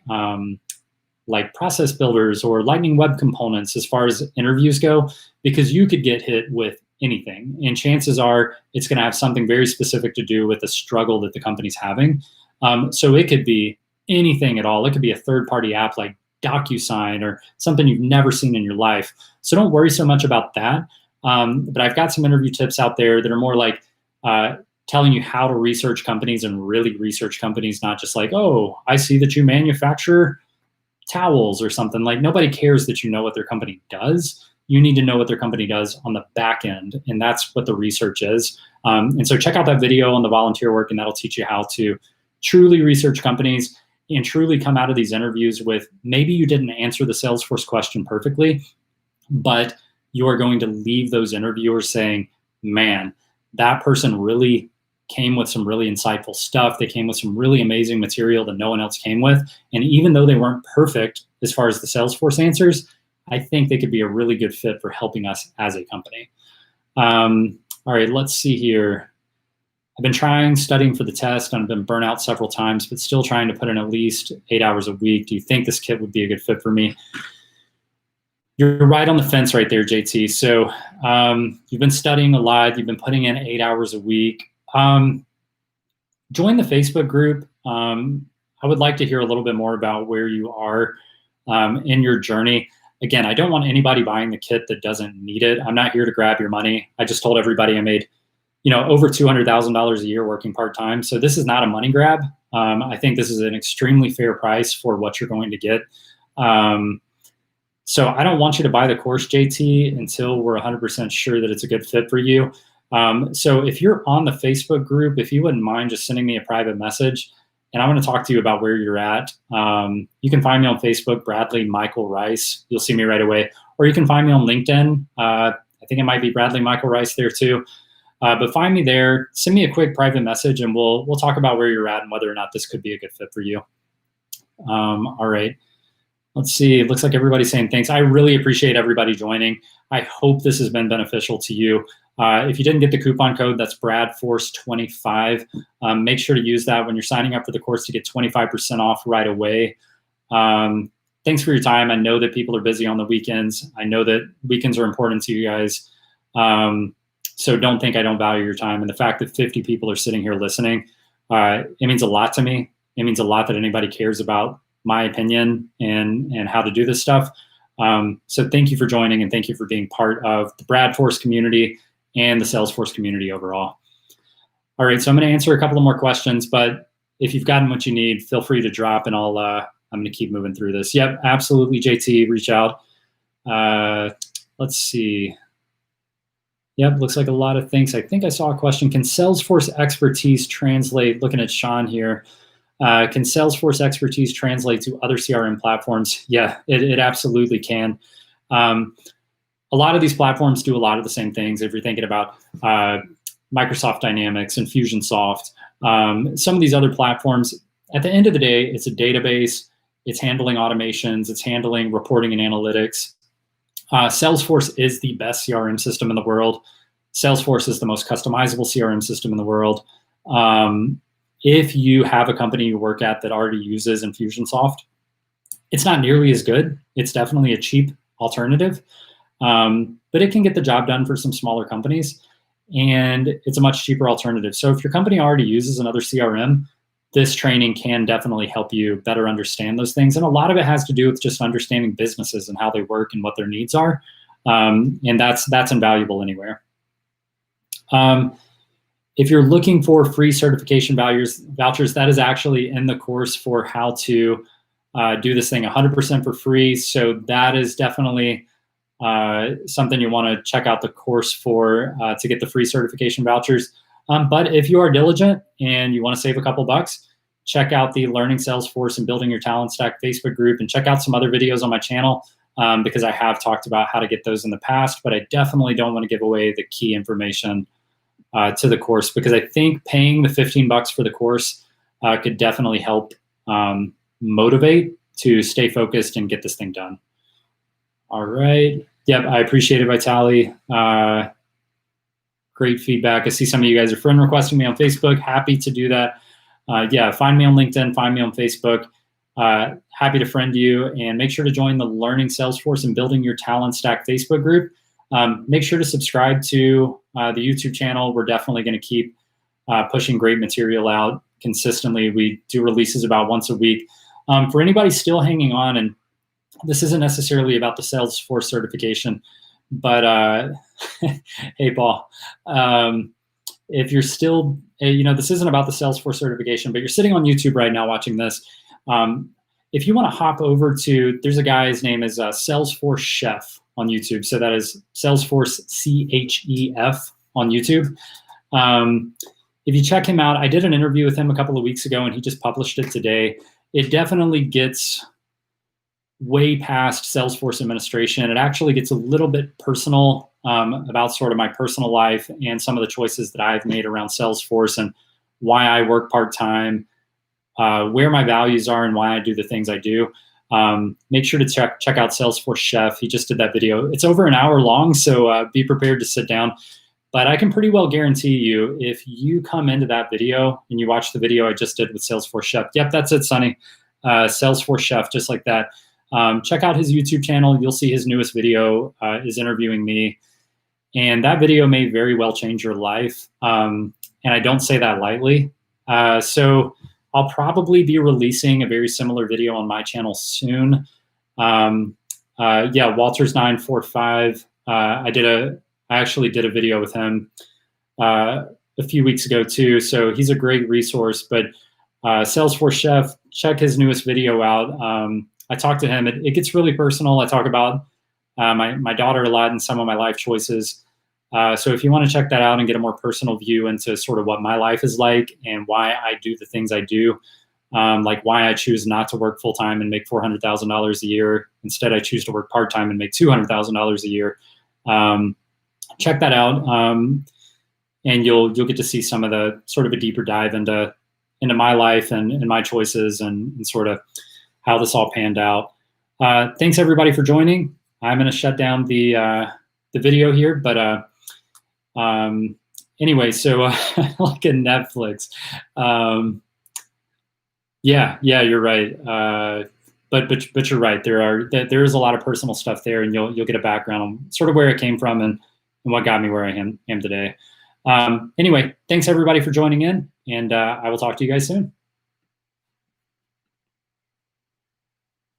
Speaker 1: like process builders or Lightning Web Components as far as interviews go, because you could get hit with anything. And chances are it's going to have something very specific to do with the struggle that the company's having. So it could be anything at all. It could be a third-party app like DocuSign or something you've never seen in your life. So don't worry so much about that. But I've got some interview tips out there that are more like telling you how to research companies and really research companies, not just like, oh, I see that you manufacture towels or something. Like, nobody cares that you know what their company does. You need to know what their company does on the back end, and that's what the research is. And so check out that video on the volunteer work, and that'll teach you how to truly research companies and truly come out of these interviews with, maybe you didn't answer the Salesforce question perfectly, but you are going to leave those interviewers saying, man, that person really came with some really insightful stuff. They came with some really amazing material that no one else came with. And even though they weren't perfect as far as the Salesforce answers, I think they could be a really good fit for helping us as a company. All right, let's see here. I've been studying for the test, and I've been burnt out several times, but still trying to put in at least 8 hours a week. Do you think this kit would be a good fit for me? You're right on the fence right there, JT. So you've been studying a lot. You've been putting in 8 hours a week. Join the Facebook group. I would like to hear a little bit more about where you are in your journey. Again, I don't want anybody buying the kit that doesn't need it. I'm not here to grab your money. I just told everybody I made, over $200,000 a year working part-time. So this is not a money grab. I think this is an extremely fair price for what you're going to get. So I don't want you to buy the course, JT, until we're 100% sure that it's a good fit for you. So if you're on the Facebook group, if you wouldn't mind just sending me a private message, and I want to talk to you about where you're at. You can find me on Facebook, Bradley Michael Rice. You'll see me right away. Or you can find me on LinkedIn. I think it might be Bradley Michael Rice there too. But find me there, send me a quick private message, and we'll talk about where you're at and whether or not this could be a good fit for you. All right. Let's see. It looks like everybody's saying thanks. I really appreciate everybody joining. I hope this has been beneficial to you. If you didn't get the coupon code, that's BradForce25. Make sure to use that when you're signing up for the course to get 25% off right away. Thanks for your time. I know that people are busy on the weekends. I know that weekends are important to you guys. So don't think I don't value your time. And the fact that 50 people are sitting here listening, it means a lot to me. It means a lot that anybody cares about my opinion and how to do this stuff. So thank you for joining, and thank you for being part of the Bradforce community and the Salesforce community overall. All right, so I'm going to answer a couple of more questions, but if you've gotten what you need, feel free to drop, and I'm going to keep moving through this. Yep, absolutely, JT, reach out. Let's see. Yep, looks like a lot of things. I think I saw a question. Can Salesforce expertise translate, looking at Sean here, can Salesforce expertise translate to other CRM platforms? Yeah, it absolutely can. A lot of these platforms do a lot of the same things. If you're thinking about Microsoft Dynamics, Infusionsoft, some of these other platforms, at the end of the day, it's a database. It's handling automations. It's handling reporting and analytics. Salesforce is the best CRM system in the world. Salesforce is the most customizable CRM system in the world. If you have a company you work at that already uses Infusionsoft, it's not nearly as good. It's definitely a cheap alternative, but it can get the job done for some smaller companies, and it's a much cheaper alternative. So if your company already uses another CRM, this training can definitely help you better understand those things. And a lot of it has to do with just understanding businesses and how they work and what their needs are. And that's invaluable anywhere. If you're looking for free certification vouchers, that is actually in the course for how to do this thing 100% for free. So that is definitely something you want to check out the course for to get the free certification vouchers. But if you are diligent and you want to save a couple bucks, check out the Learning Salesforce and Building Your Talent Stack Facebook group, and check out some other videos on my channel because I have talked about how to get those in the past, but I definitely don't want to give away the key information to the course, because I think paying the $15 for the course could definitely help motivate to stay focused and get this thing done. All right. Yep, I appreciate it, Vitaly. Great feedback. I see some of you guys are friend requesting me on Facebook. Happy to do that. Yeah, find me on LinkedIn, find me on Facebook. Happy to friend you, and make sure to join the Learning Salesforce and Building Your Talent Stack Facebook group. Make sure to subscribe to the YouTube channel. We're definitely going to keep pushing great material out consistently. We do releases about once a week. For anybody still hanging on, and this isn't necessarily about the Salesforce certification, but hey, Paul, if you're still, this isn't about the Salesforce certification, but you're sitting on YouTube right now watching this. If you want to hop over to, there's a guy, his name is Salesforce Chef on YouTube. So that is Salesforce CHEF on YouTube. If you check him out, I did an interview with him a couple of weeks ago, and he just published it today. It definitely gets way past Salesforce administration. It actually gets a little bit personal about sort of my personal life and some of the choices that I've made around Salesforce and why I work part-time, where my values are, and why I do the things I do. Make sure to check out Salesforce Chef. He just did that video. It's over an hour long, so be prepared to sit down. But I can pretty well guarantee you, if you come into that video and you watch the video I just did with Salesforce Chef, yep, that's it, Sonny. Salesforce Chef, just like that. Check out his YouTube channel. You'll see his newest video is interviewing me. And that video may very well change your life. And I don't say that lightly. So I'll probably be releasing a very similar video on my channel soon. Yeah, Walters945. I actually did a video with him a few weeks ago too. So he's a great resource. But Salesforce Chef, check his newest video out. I talked to him. It gets really personal. I talk about my daughter a lot and some of my life choices. So if you want to check that out and get a more personal view into sort of what my life is like and why I do the things I do, like why I choose not to work full-time and make $400,000 a year. Instead, I choose to work part-time and make $200,000 a year. Check that out, and you'll get to see some of the sort of a deeper dive into my life and my choices and sort of how this all panned out. Thanks everybody for joining. I'm going to shut down the video here, but anyway, so like a Netflix. Yeah, you're right. But you're right. There is a lot of personal stuff there, and you'll get a background on sort of where it came from and what got me where I am today. Anyway, thanks everybody for joining in, and I will talk to you guys soon.